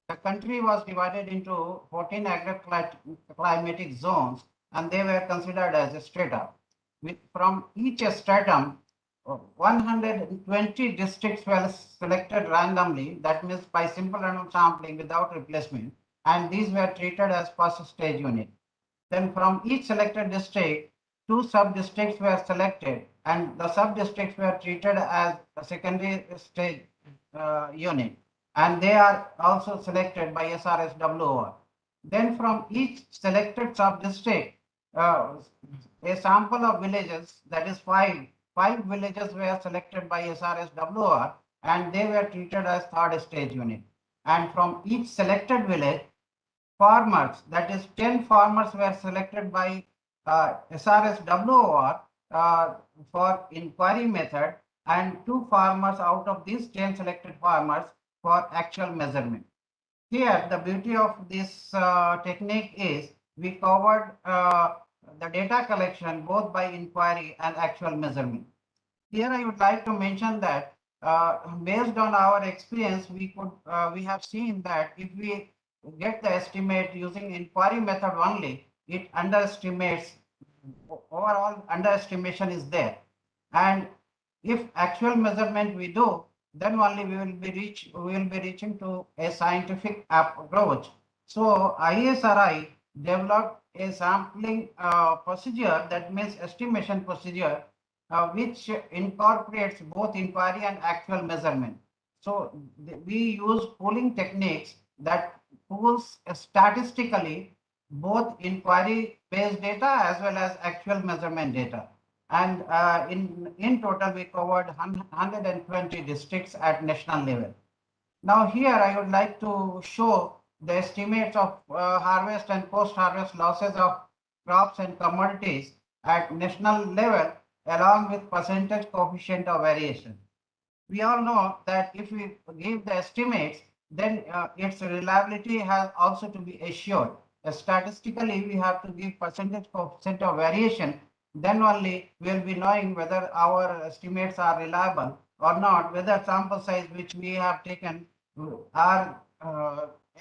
Speaker 10: The country was divided into 14 agroclimatic zones, and they were considered as a strata. From each stratum, 120 districts were selected randomly, that means by simple random sampling without replacement, and these were treated as first stage unit. Then from each selected district, 2 sub-districts were selected, and the sub-districts were treated as a secondary stage unit, and they are also selected by SRSWR. Then from each selected sub-district, a sample of villages, that is 5 villages were selected by SRSWR, and they were treated as third stage unit. And from each selected village, farmers, that is 10 farmers were selected by SRSWR for inquiry method, and 2 farmers out of these 10 selected farmers for actual measurement. Here, the beauty of this technique is we covered the data collection both by inquiry and actual measurement. Here, I would like to mention that based on our experience, we have seen that if we get the estimate using inquiry method only, it underestimates, overall underestimation is there. And if actual measurement we do, then only we will be reaching to a scientific approach. So ISRI developed a sampling procedure, that means estimation procedure, which incorporates both inquiry and actual measurement. So we use pooling techniques that pools statistically both inquiry based data as well as actual measurement data. And in total, we covered 120 districts at national level. Now here I would like to show the estimates of harvest and post-harvest losses of crops and commodities at national level along with percentage coefficient of variation. We all know that if we give the estimates, then its reliability has also to be assured. Statistically, we have to give percentage coefficient of variation, then only we will be knowing whether our estimates are reliable or not, whether sample size which we have taken are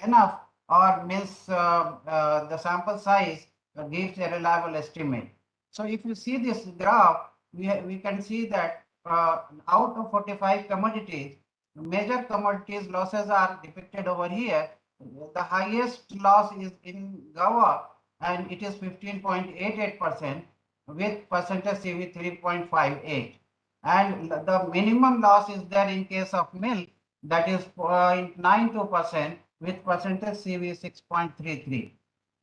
Speaker 10: enough, or means the sample size gives a reliable estimate. So if you see this graph, we can see that out of 45 commodities, major commodities losses are depicted over here. The highest loss is in Gawa, and it is 15.88% with percentage CV 3.58. And the minimum loss is there in case of milk, that is 0.92% with percentage CV 6.33.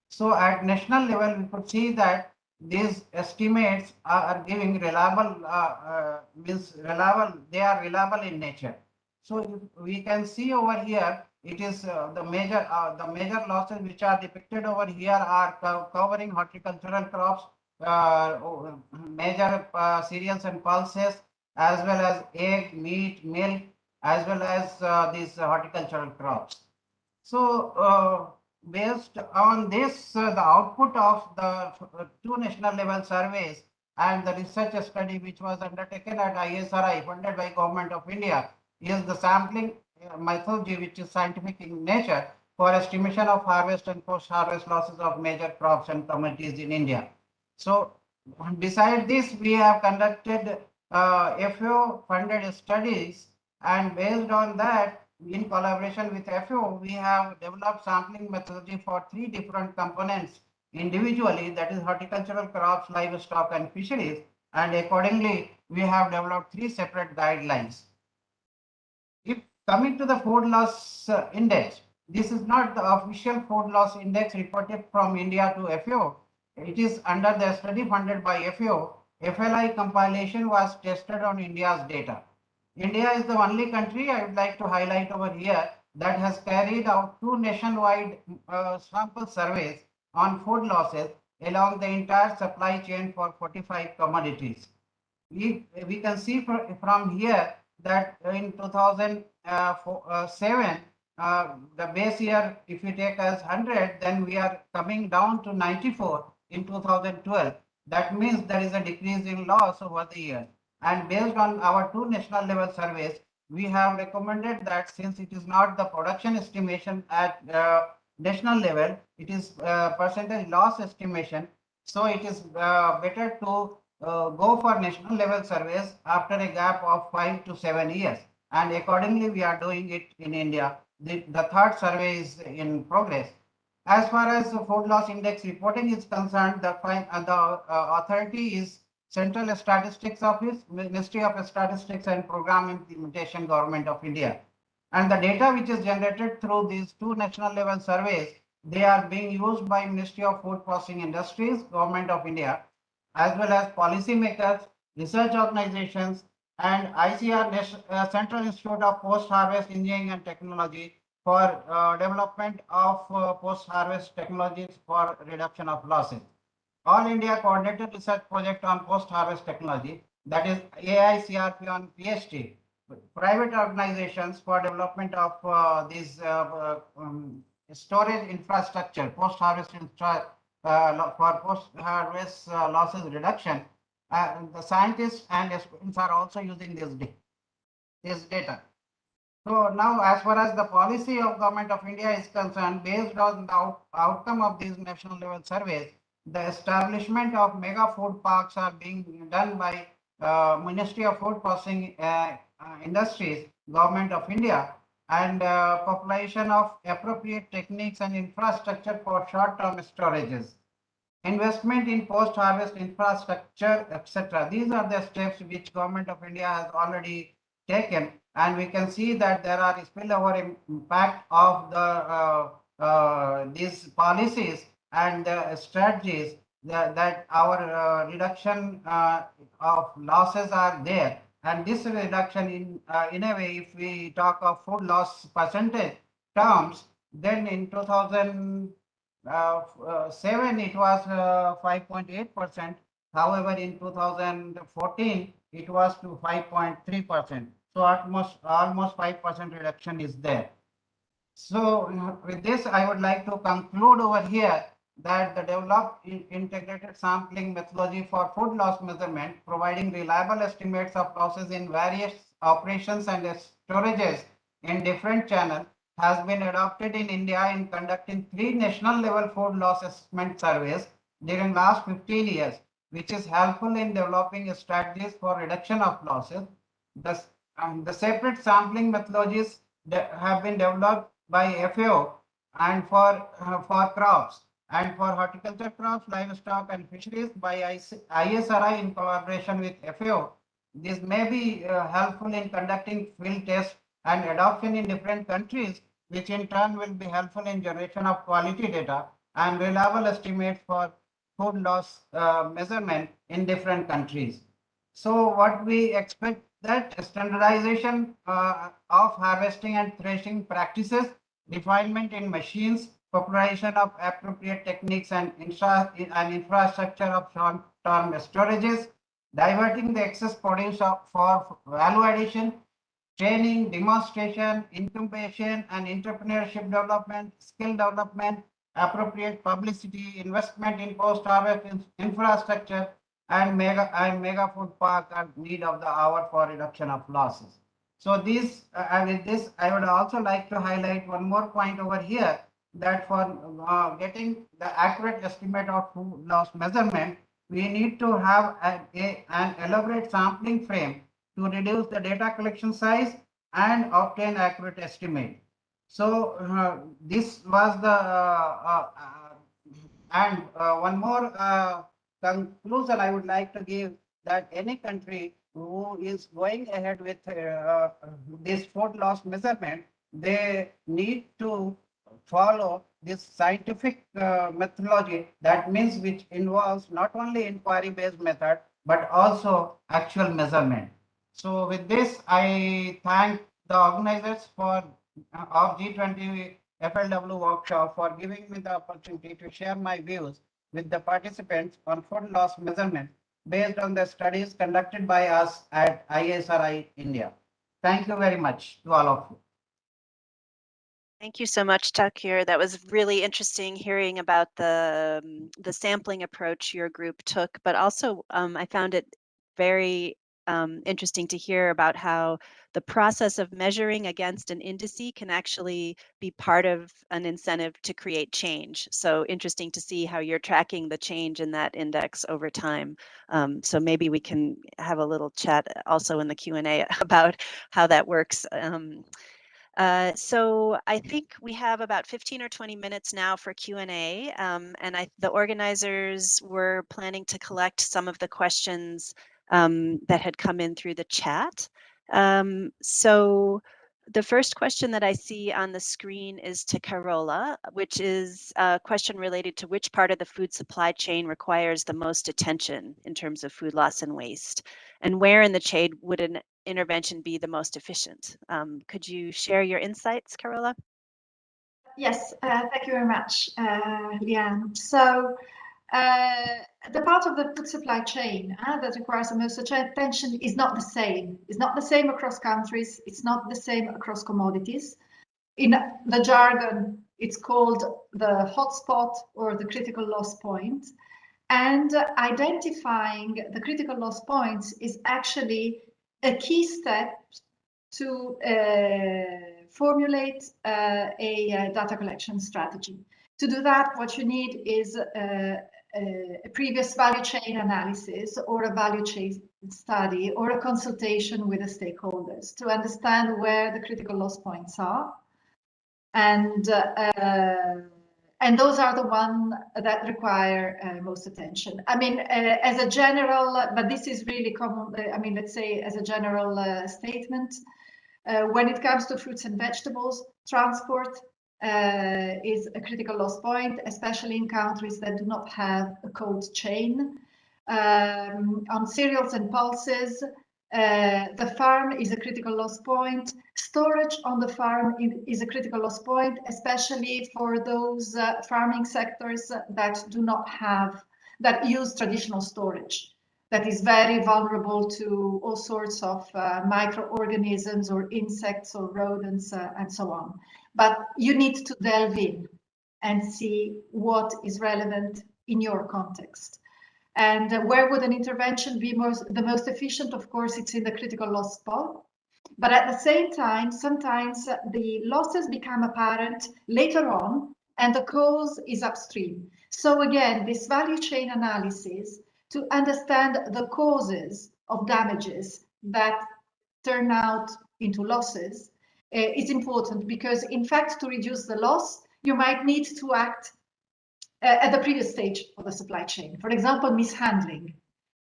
Speaker 10: So at national level, we could see that these estimates are giving reliable, they are reliable in nature. So we can see over here, it is the major losses which are depicted over here are covering horticultural crops, major cereals and pulses, as well as egg, meat, milk, as well as these horticultural crops. So based on this, the output of the 2 national level surveys and the research study which was undertaken at ISRI funded by Government of India is the sampling methodology, which is scientific in nature, for estimation of harvest and post-harvest losses of major crops and commodities in India. So beside this, we have conducted FAO funded studies, and based on that, in collaboration with FAO, we have developed sampling methodology for 3 different components individually, that is horticultural crops, livestock, and fisheries. And accordingly, we have developed 3 separate guidelines. If coming to the food loss index, this is not the official food loss index reported from India to FAO. It is under the study funded by FAO. FLI compilation was tested on India's data. India is the only country I would like to highlight over here that has carried out 2 nationwide sample surveys on food losses along the entire supply chain for 45 commodities. We can see from here that in 2007, the base year, if we take as 100, then we are coming down to 94 in 2012. That means there is a decrease in loss over the year. And based on our 2 national level surveys, we have recommended that since it is not the production estimation at national level, it is percentage loss estimation. So it is better to go for national level surveys after a gap of 5 to 7 years. And accordingly, we are doing it in India. The 3rd survey is in progress. As far as the food loss index reporting is concerned, the authority is Central Statistics Office, Ministry of Statistics and Program Implementation, Government of India. And the data which is generated through these 2 national level surveys, they are being used by Ministry of Food Processing Industries, Government of India, as well as policymakers, research organizations, and ICR, Central Institute of Post-Harvest Engineering and Technology, for development of post-harvest technologies for reduction of losses. All India Coordinated Research Project on Post-Harvest Technology, that is AICRP on PHT, private organizations for development of these storage infrastructure, post-harvest for post-harvest losses reduction. The scientists and students are also using this data. So now, as far as the policy of Government of India is concerned, based on the outcome of these national level surveys, the establishment of mega food parks are being done by Ministry of Food Processing Industries, Government of India, and population of appropriate techniques and infrastructure for short-term storages. Investment in post-harvest infrastructure, etc. These are the steps which Government of India has already taken, and we can see that there are spillover impact of these policies and strategies that our reduction of losses are there. And this reduction in a way, if we talk of food loss percentage terms, then in 2007 it was 5.8%. However, in 2014 it was to 5.3%. So almost 5% reduction is there. So with this, I would like to conclude over here that the developed integrated sampling methodology for food loss measurement, providing reliable estimates of losses in various operations and storages in different channels, has been adopted in India in conducting 3 national level food loss assessment surveys during last 15 years, which is helpful in developing strategies for reduction of losses. The separate sampling methodologies have been developed by FAO and for crops, and for horticulture crops, livestock, and fisheries by ISRI in collaboration with FAO. This may be helpful in conducting field tests and adoption in different countries, which in turn will be helpful in generation of quality data and reliable estimates for food loss measurement in different countries. So what we expect that standardization of harvesting and threshing practices, refinement in machines, popularization of appropriate techniques and infrastructure of short-term storages, diverting the excess produce for value addition, training, demonstration, incubation and entrepreneurship development, skill development, appropriate publicity, investment in post-harvest infrastructure, and mega food park are need of the hour for reduction of losses. So this, with this, I would also like to highlight one more point over here, that for getting the accurate estimate of food loss measurement, we need to have an elaborate sampling frame to reduce the data collection size and obtain accurate estimate. So this was the one more conclusion I would like to give, that any country who is going ahead with this food loss measurement, they need to follow this scientific methodology. That means which involves not only inquiry based method but also actual measurement. So with this, I thank the organizers for of G20 FLW workshop for giving me the opportunity to share my views with the participants on food loss measurement based on the studies conducted by us at ISRI India. Thank you very much to all of you.
Speaker 6: Thank you so much, Takir. That was really interesting hearing about the sampling approach your group took, but also I found it very interesting to hear about how the process of measuring against an indice can actually be part of an incentive to create change. So interesting to see how you're tracking the change in that index over time. So maybe we can have a little chat also in the Q&A about how that works. So I think we have about 15 or 20 minutes now for Q&A, and the organizers were planning to collect some of the questions that had come in through the chat. So the first question that I see on the screen is to Carola, which is a question related to which part of the food supply chain requires the most attention in terms of food loss and waste, and where in the chain would an intervention be the most efficient? Could you share your insights, Carola?
Speaker 7: Yes, thank you very much, Leanne. So the part of the food supply chain that requires the most attention is not the same. It's not the same across countries. It's not the same across commodities. In the jargon, it's called the hotspot or the critical loss point. And identifying the critical loss points is actually a key step to formulate a data collection strategy. To do that, what you need is a previous value chain analysis or a value chain study or a consultation with the stakeholders to understand where the critical loss points are. And those are the ones that require most attention. I mean, as a general, but this is really common, I mean, let's say as a general statement, when it comes to fruits and vegetables, transport is a critical loss point, especially in countries that do not have a cold chain. On cereals and pulses, the farm is a critical loss point. Storage on the farm is a critical loss point, especially for those farming sectors that do not have, that use traditional storage. That is very vulnerable to all sorts of microorganisms or insects or rodents and so on. But you need to delve in and see what is relevant in your context. And where would an intervention be the most efficient? Of course, it's in the critical loss spot. But at the same time, sometimes the losses become apparent later on and the cause is upstream. So again, this value chain analysis to understand the causes of damages that turn out into losses is important, because in fact, to reduce the loss, you might need to act at the previous stage of the supply chain. For example, mishandling.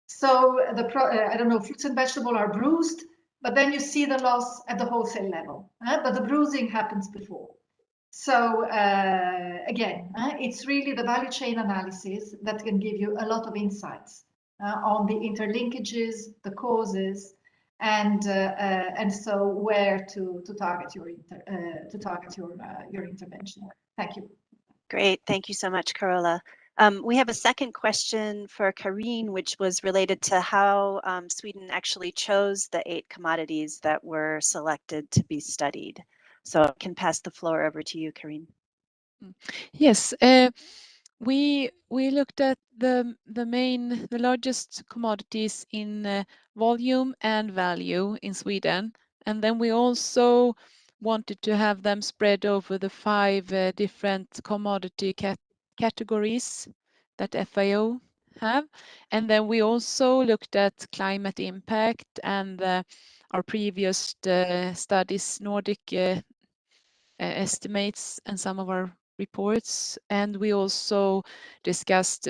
Speaker 7: So I don't know, fruits and vegetables are bruised, but then you see the loss at the wholesale level, but the bruising happens before. So again, it's really the value chain analysis that can give you a lot of insights on the interlinkages, the causes, and so where to target your intervention. Thank you.
Speaker 6: Great, thank you so much, Carola. We have a second question for Karine, which was related to how Sweden actually chose the 8 commodities that were selected to be studied. So I can pass the floor over to you, Karine.
Speaker 8: Yes, we looked at the largest commodities in volume and value in Sweden, and then we also wanted to have them spread over the 5 different commodity categories that FAO have. And then we also looked at climate impact and our previous studies, Nordic estimates, and some of our reports. And we also discussed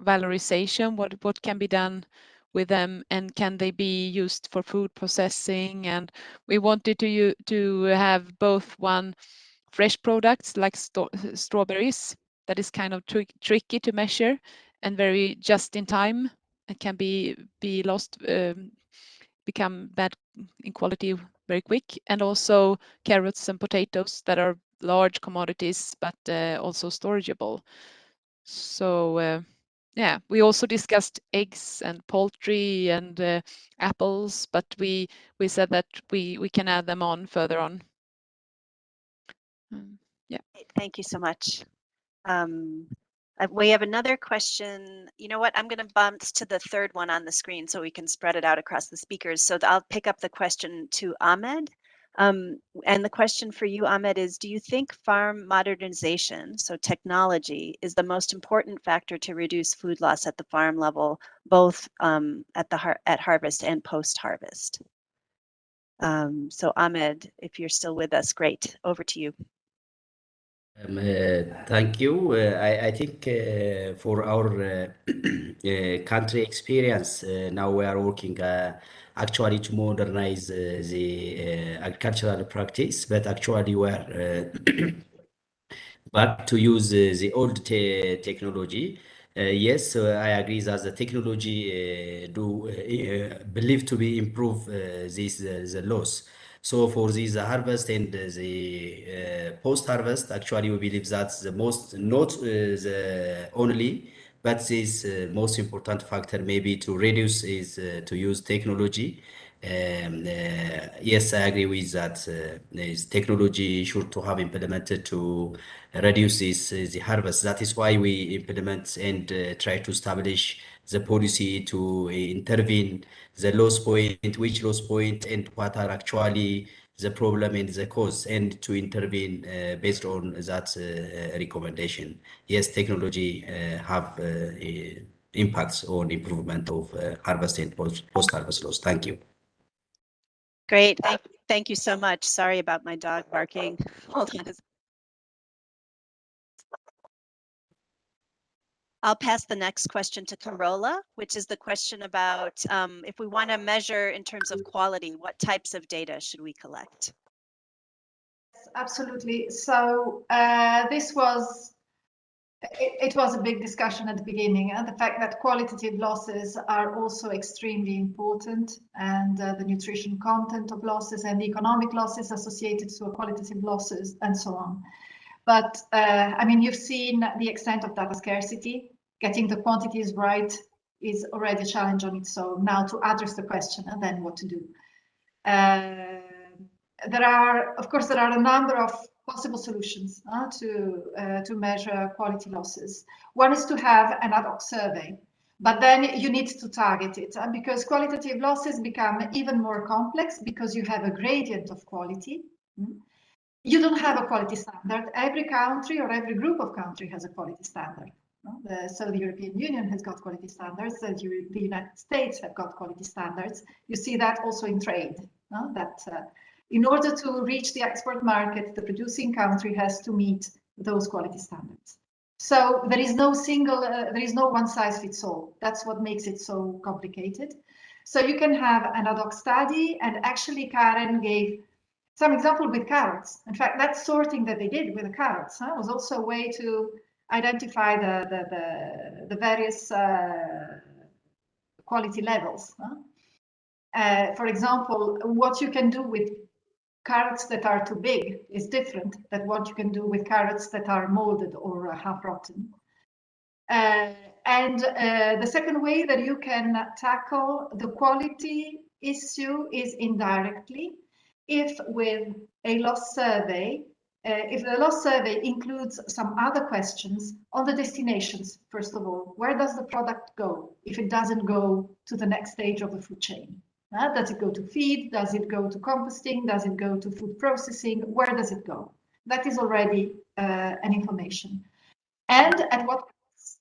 Speaker 8: valorization, what can be done with them, and can they be used for food processing. And we wanted to have both one fresh products like strawberries that is kind of tricky to measure and very just in time. It can be lost, become bad in quality very quick, and also carrots and potatoes that are large commodities but also storageable. So yeah, we also discussed eggs and poultry and apples, but we said that we can add them on further on. Yeah.
Speaker 6: Thank you so much. We have another question. You know what? I'm going to bump to the third one on the screen so we can spread it out across the speakers. So I'll pick up the question to Ahmed. And the question for you, Ahmed, is do you think farm modernization, so technology, is the most important factor to reduce food loss at the farm level, both at harvest and post-harvest? So Ahmed, if you're still with us, great. Over to you.
Speaker 9: Thank you. I think for our country experience, now we are working actually to modernize the agricultural practice, but actually we are back to use the old technology. Yes, I agree that the technology believe to be improve the loss. So for this harvest and the post-harvest, actually we believe that's the most, not the only, but this most important factor maybe to reduce is to use technology. Yes, I agree with that. This technology should to have implemented to reduce the harvest. That is why we implement and try to establish the policy to intervene the loss point, which loss point, and what are actually the problem and the cause, and to intervene based on that recommendation. Yes, technology have impacts on improvement of harvest and post-harvest loss. Thank you.
Speaker 6: Great. Thank you so much. Sorry about my dog barking. Hold on. I'll pass the next question to Carola, which is the question about if we want to measure in terms of quality, what types of data should we collect?
Speaker 7: Absolutely. So it was a big discussion at the beginning, and the fact that qualitative losses are also extremely important, and the nutrition content of losses and the economic losses associated to qualitative losses and so on. But I mean, you've seen the extent of data scarcity. Getting the quantities right is already a challenge on its own. Now to address the question and then what to do. Of course, there are a number of possible solutions to measure quality losses. One is to have an ad hoc survey, but then you need to target it because qualitative losses become even more complex because you have a gradient of quality. You don't have a quality standard. Every country or every group of countries has a quality standard. So the European Union has got quality standards, the United States have got quality standards. You see that also in trade, that in order to reach the export market, the producing country has to meet those quality standards. So there is no one size fits all. That's what makes it so complicated. So you can have an ad hoc study, and actually Karen gave some example with carrots. In fact, that sorting that they did with the carrots was also a way to identify the various quality levels. For example, what you can do with carrots that are too big is different than what you can do with carrots that are molded or half rotten. And the second way that you can tackle the quality issue is indirectly, if with a loss survey, if the loss survey includes some other questions on the destinations. First of all, where does the product go if it doesn't go to the next stage of the food chain? Does it go to feed? Does it go to composting? Does it go to food processing? Where does it go? That is already an information. And at what price?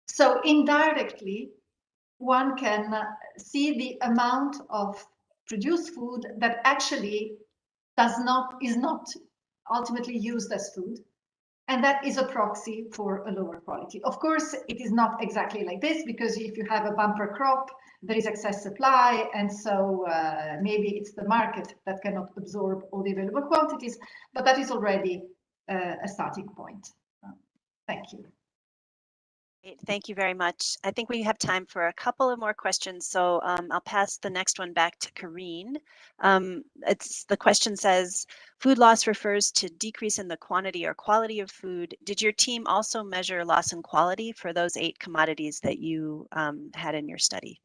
Speaker 7: So indirectly, one can see the amount of produce food that actually is not ultimately used as food. And that is a proxy for a lower quality. Of course, it is not exactly like this, because if you have a bumper crop, there is excess supply. And so maybe it's the market that cannot absorb all the available quantities, but that is already a starting point. Thank you.
Speaker 6: Thank you very much. I think we have time for a couple of more questions, so I'll pass the next one back to Karine. The question says, food loss refers to decrease in the quantity or quality of food. Did your team also measure loss in quality for those 8 commodities that you had in your study?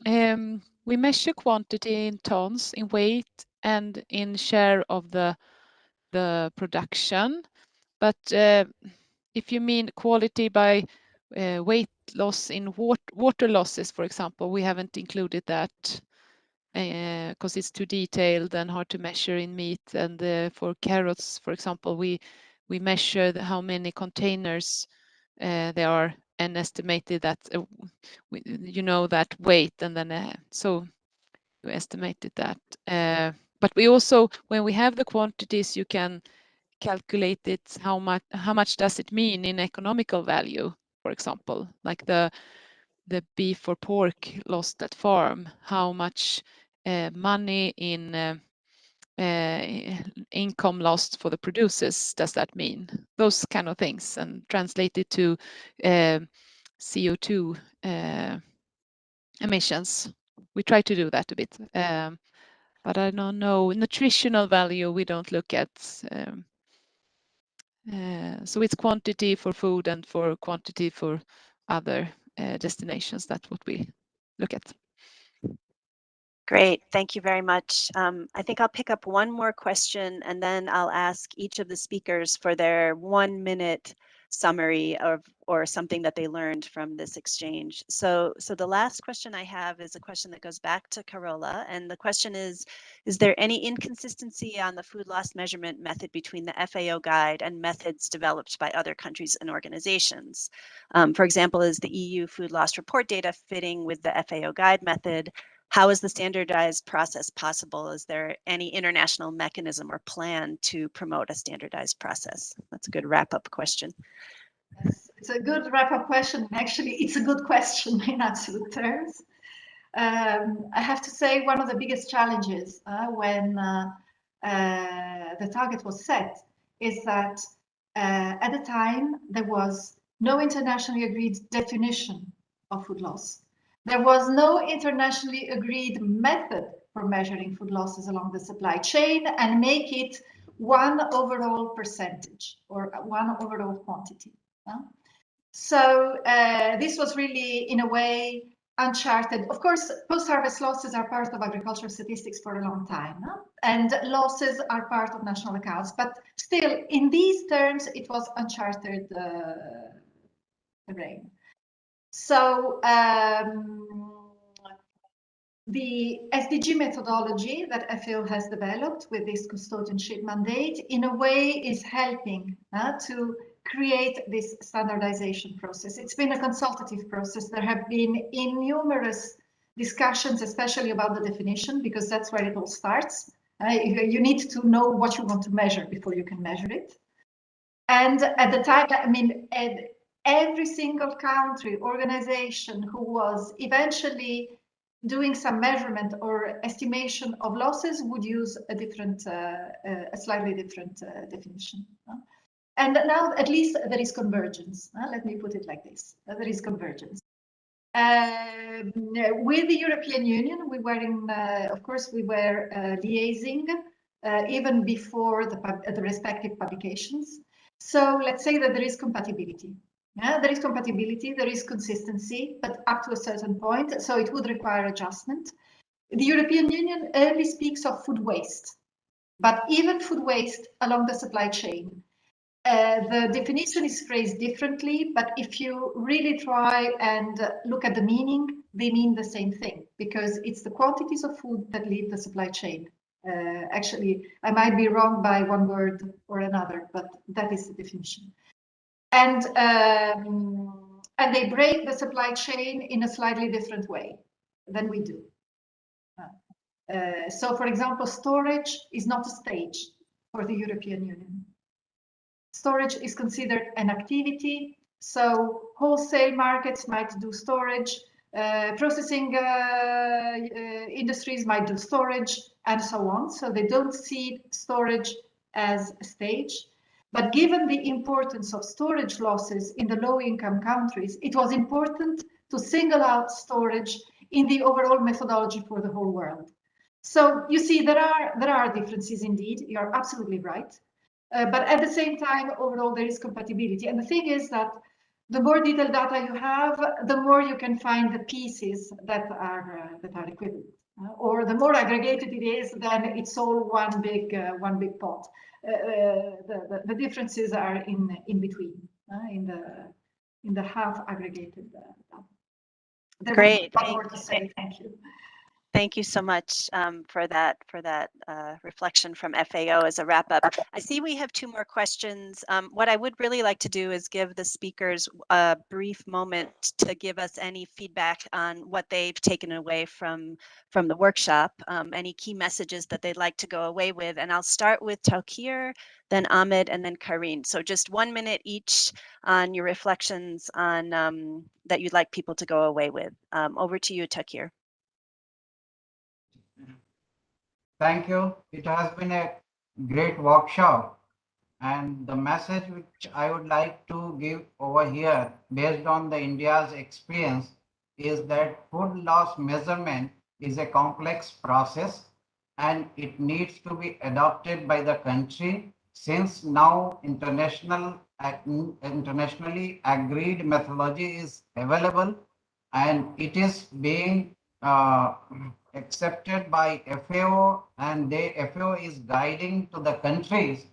Speaker 8: We measure quantity in tons, in weight, and in share of the production. But if you mean quality by weight loss in water losses, for example, we haven't included that because it's too detailed and hard to measure in meat. And for carrots, for example, we measure how many containers there are and estimated that that weight, and then so we estimated that. But we also, when we have the quantities, you can calculate it, how much does it mean in economical value, for example, like the beef or pork lost at farm, how much money in income lost for the producers does that mean? Those kind of things, and translated to CO2 emissions. We try to do that a bit, but I don't know, nutritional value we don't look at. So it's quantity for food and for quantity for other destinations. That's what we look at.
Speaker 6: Great, thank you very much. I think I'll pick up one more question, and then I'll ask each of the speakers for their 1-minute summary of or something that they learned from this exchange. So the last question I have is a question that goes back to Carola, and the question is there any inconsistency on the food loss measurement method between the FAO guide and methods developed by other countries and organizations? For example, is the EU food loss report data fitting with the FAO guide method? How is the standardized process possible? Is there any international mechanism or plan to promote a standardized process? That's a good wrap-up question.
Speaker 7: Yes, it's a good wrap-up question. Actually, it's a good question in absolute terms. I have to say, one of the biggest challenges when the target was set is that at the time there was no internationally agreed definition of food loss. There was no internationally agreed method for measuring food losses along the supply chain and make it one overall percentage or one overall quantity. So this was really, in a way, uncharted. Of course, post-harvest losses are part of agricultural statistics for a long time, and losses are part of national accounts. But still, in these terms, it was uncharted terrain. So the SDG methodology that FAO has developed with this custodianship mandate, in a way, is helping to create this standardization process. It's been a consultative process. There have been numerous discussions, especially about the definition, because that's where it all starts. You need to know what you want to measure before you can measure it. And at the time, I mean, every single country, organization who was eventually doing some measurement or estimation of losses would use a different, a slightly different definition. And now at least there is convergence. Let me put it like this. There is convergence. With the European Union, we were in, of course, we were liaising even before the respective publications. So let's say that there is compatibility. There is compatibility, there is consistency, but up to a certain point. So it would require adjustment. The European Union only speaks of food waste, but even food waste along the supply chain. The definition is phrased differently, but if you really try and look at the meaning, they mean the same thing, because it's the quantities of food that leave the supply chain. Actually, I might be wrong by one word or another, but that is the definition. And they break the supply chain in a slightly different way than we do. So, for example, storage is not a stage for the European Union. Storage is considered an activity, so wholesale markets might do storage, processing industries might do storage, and so on. So they don't see storage as a stage. But given the importance of storage losses in the low-income countries, it was important to single out storage in the overall methodology for the whole world. So you see, there are differences indeed. You're absolutely right. But at the same time, overall, there is compatibility. And the thing is that the more detailed data you have, the more you can find the pieces that are equivalent. Or the more aggregated it is, then it's all one big pot. The differences are in between, in the half aggregated data.
Speaker 6: Great.
Speaker 7: More to say. Thank you.
Speaker 6: Thank you so much for that reflection from FAO as a wrap up. I see we have two more questions. What I would really like to do is give the speakers a brief moment to give us any feedback on what they've taken away from the workshop, any key messages that they'd like to go away with. And I'll start with Tawkir, then Ahmed, and then Karine. So just 1 minute each on your reflections on that you'd like people to go away with. Over to you, Tawkir.
Speaker 10: Thank you. It has been a great workshop. And the message which I would like to give over here, based on the India's experience, is that food loss measurement is a complex process and it needs to be adopted by the country, since now internationally agreed methodology is available and it is being accepted by FAO, and the FAO is guiding to the countries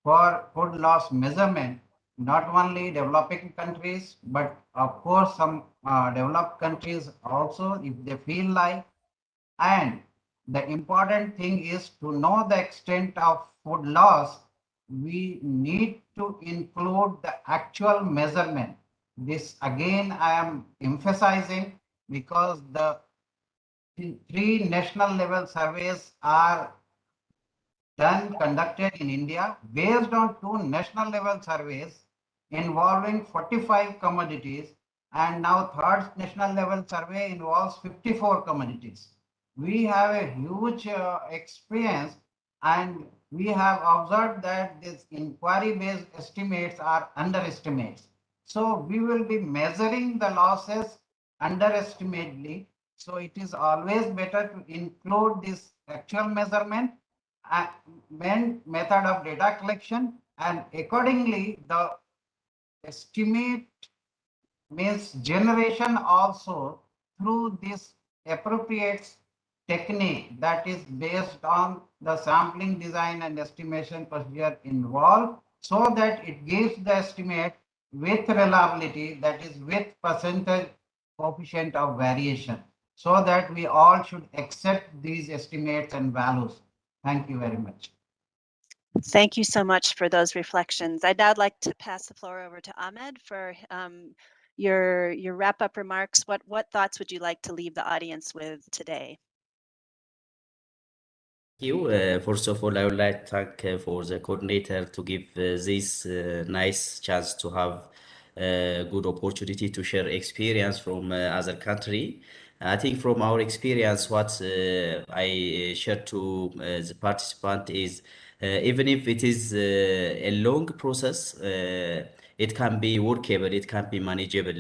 Speaker 10: for food loss measurement, not only developing countries, but of course some developed countries also, if they feel like. And the important thing is to know the extent of food loss. We need to include the actual measurement. This again I am emphasizing, because the 3 national level surveys are conducted in India based on 2 national level surveys involving 45 commodities, and now 3rd national level survey involves 54 commodities. We have a huge experience, and we have observed that these inquiry based estimates are underestimates. So we will be measuring the losses underestimatedly. So it is always better to include this actual measurement and method of data collection, and accordingly the estimate means generation also through this appropriate technique that is based on the sampling design and estimation procedure involved, so that it gives the estimate with reliability, that is with percentage coefficient of variation, so that we all should accept these estimates and values. Thank you very much.
Speaker 6: Thank you so much for those reflections. I'd now like to pass the floor over to Ahmed for your wrap-up remarks. What thoughts would you like to leave the audience with today?
Speaker 9: Thank you. First of all, I would like to thank for the coordinator to give this nice chance to have a good opportunity to share experience from other country. I think from our experience, what I share to the participant is even if it is a long process, it can be workable, it can be manageable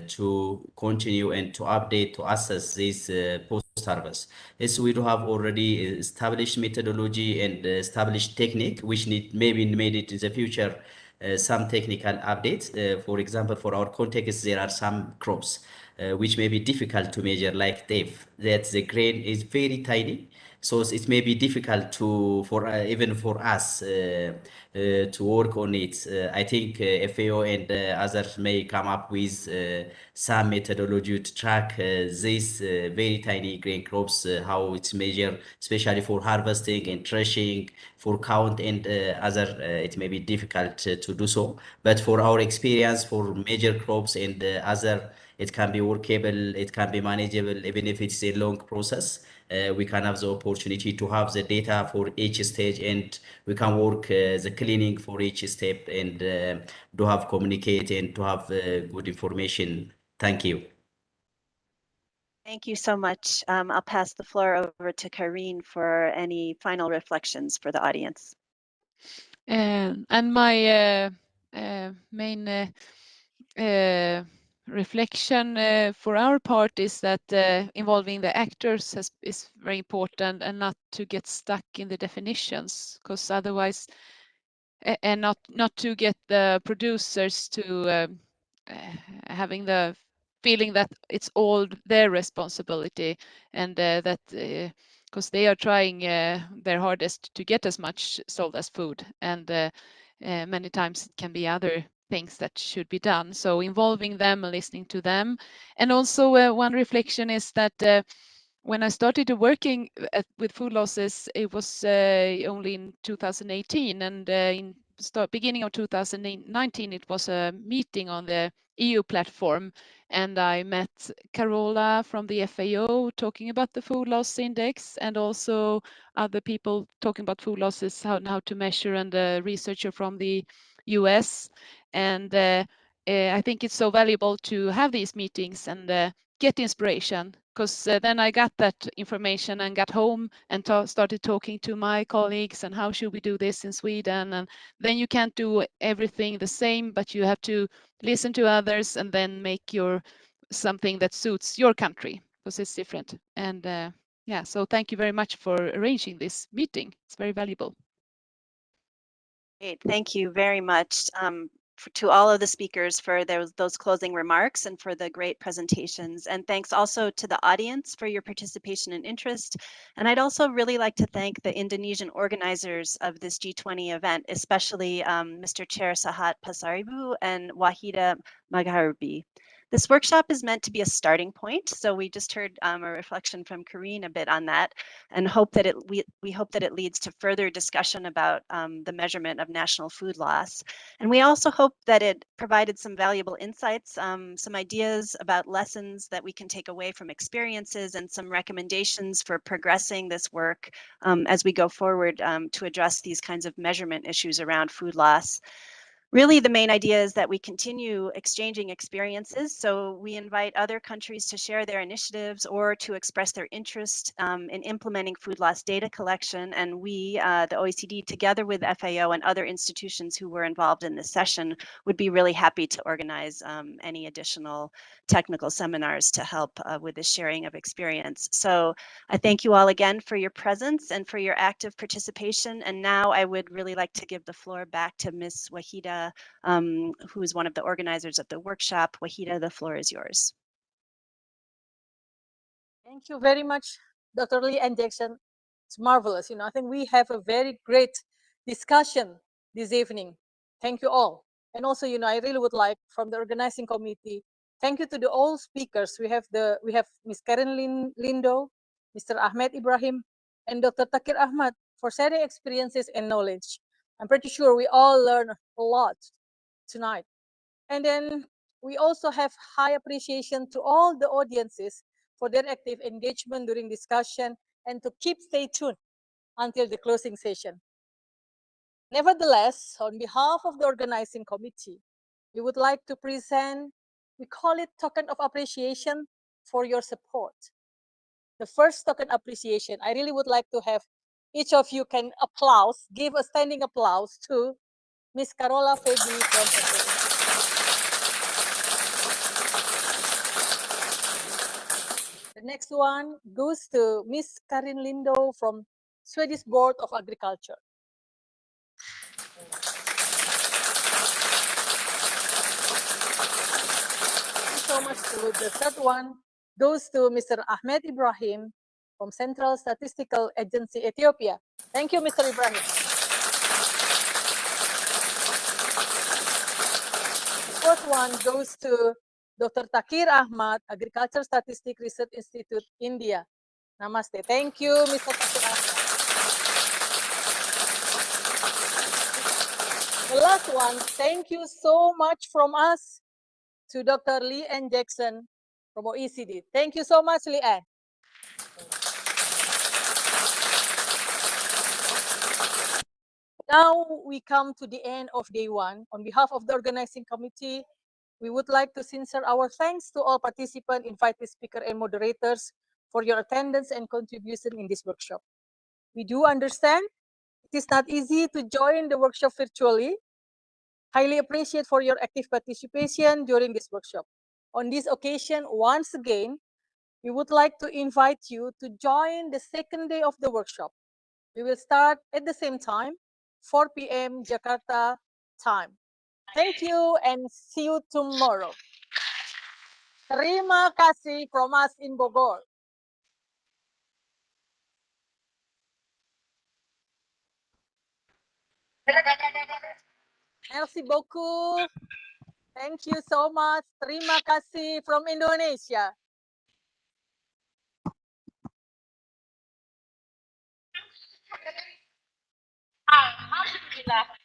Speaker 9: to continue and to update, to assess this post-harvest. Yes, we do have already established methodology and established technique, which maybe made it in the future some technical updates. For example, for our context, there are some crops which may be difficult to measure, like teff, that the grain is very tiny. So it may be difficult for even for us to work on it. I think FAO and others may come up with some methodology to track these very tiny grain crops, how it's measured, especially for harvesting and threshing, for count and other. It may be difficult to do so, but for our experience, for major crops and other, it can be workable, it can be manageable, even if it's a long process. we can have the opportunity to have the data for each stage, and we can work the cleaning for each step, and to have communicate and to have good information. Thank you.
Speaker 6: Thank you so much. I'll pass the floor over to Karine for any final reflections for the audience.
Speaker 8: And my main reflection for our part is that involving the actors is very important, and not to get stuck in the definitions, because otherwise, and not to get the producers to having the feeling that it's all their responsibility, and that because they are trying their hardest to get as much sold as food, and many times it can be other things that should be done. So involving them and listening to them. And also one reflection is that when I started working with food losses, it was only in 2018, and in beginning of 2019, it was a meeting on the EU platform, and I met Carola from the FAO talking about the food loss index, and also other people talking about food losses, how to measure, and a researcher from the US. And I think it's so valuable to have these meetings and get inspiration, because then I got that information and got home and started talking to my colleagues, and how should we do this in Sweden. And then you can't do everything the same, but you have to listen to others and then make something that suits your country, because it's different. And yeah, so thank you very much for arranging this meeting. It's very valuable.
Speaker 6: Great, thank you very much to all of the speakers for those closing remarks and for the great presentations. And thanks also to the audience for your participation and interest. And I'd also really like to thank the Indonesian organizers of this G20 event, especially Mr. Chair Sahat Pasaribu and Wahida Magharbi. This workshop is meant to be a starting point. So we just heard a reflection from Karine a bit on that, and hope that we hope that it leads to further discussion about the measurement of national food loss. And we also hope that it provided some valuable insights, some ideas about lessons that we can take away from experiences, and some recommendations for progressing this work as we go forward to address these kinds of measurement issues around food loss. Really, the main idea is that we continue exchanging experiences. So we invite other countries to share their initiatives or to express their interest in implementing food loss data collection. And we, the OECD, together with FAO and other institutions who were involved in this session, would be really happy to organize any additional technical seminars to help with the sharing of experience. So I thank you all again for your presence and for your active participation. And now I would really like to give the floor back to Ms. Wahida, who is one of the organizers of the workshop. Wahida, the floor is yours.
Speaker 1: Thank you very much, Dr. Lee and Jackson. It's marvelous. I think we have a very great discussion this evening. Thank you all. And also, I really would like, from the organizing committee, thank you to all speakers. We have Ms. Karen Lindo, Mr. Ahmed Ibrahim, and Dr. Takir Ahmad for sharing experiences and knowledge. I'm pretty sure we all learned a lot tonight. And then we also have high appreciation to all the audiences for their active engagement during discussion, and to stay tuned until the closing session. Nevertheless, on behalf of the organizing committee, we would like to present, we call it token of appreciation for your support. The first token appreciation, I really would like to have each of you can give a standing applause to Ms. Carola Febi from FAO. The next one goes to Ms. Karin Lindo from Swedish Board of Agriculture. Thank you so much. The third one goes to Mr. Ahmed Ibrahim from Central Statistical Agency, Ethiopia. Thank you, Mr. Ibrahim. The fourth one goes to Dr. Takir Ahmad, Agriculture Statistics Research Institute, India. Namaste. Thank you, Mr. Takir Ahmad. The last one, thank you so much from us to Dr. Lee Ann Jackson from OECD. Thank you so much, Lee Ann. Now we come to the end of day one. On behalf of the organizing committee, we would like to sincere our thanks to all participants, invited speakers, and moderators for your attendance and contribution in this workshop. We do understand it is not easy to join the workshop virtually. Highly appreciate for your active participation during this workshop. On this occasion, once again, we would like to invite you to join the second day of the workshop. We will start at the same time, 4 p.m. Jakarta time. Thank you and see you tomorrow. Terima kasih from us in Bogor. Merci beaucoup. Thank you so much. Terima kasih from Indonesia. Alhamdulillah.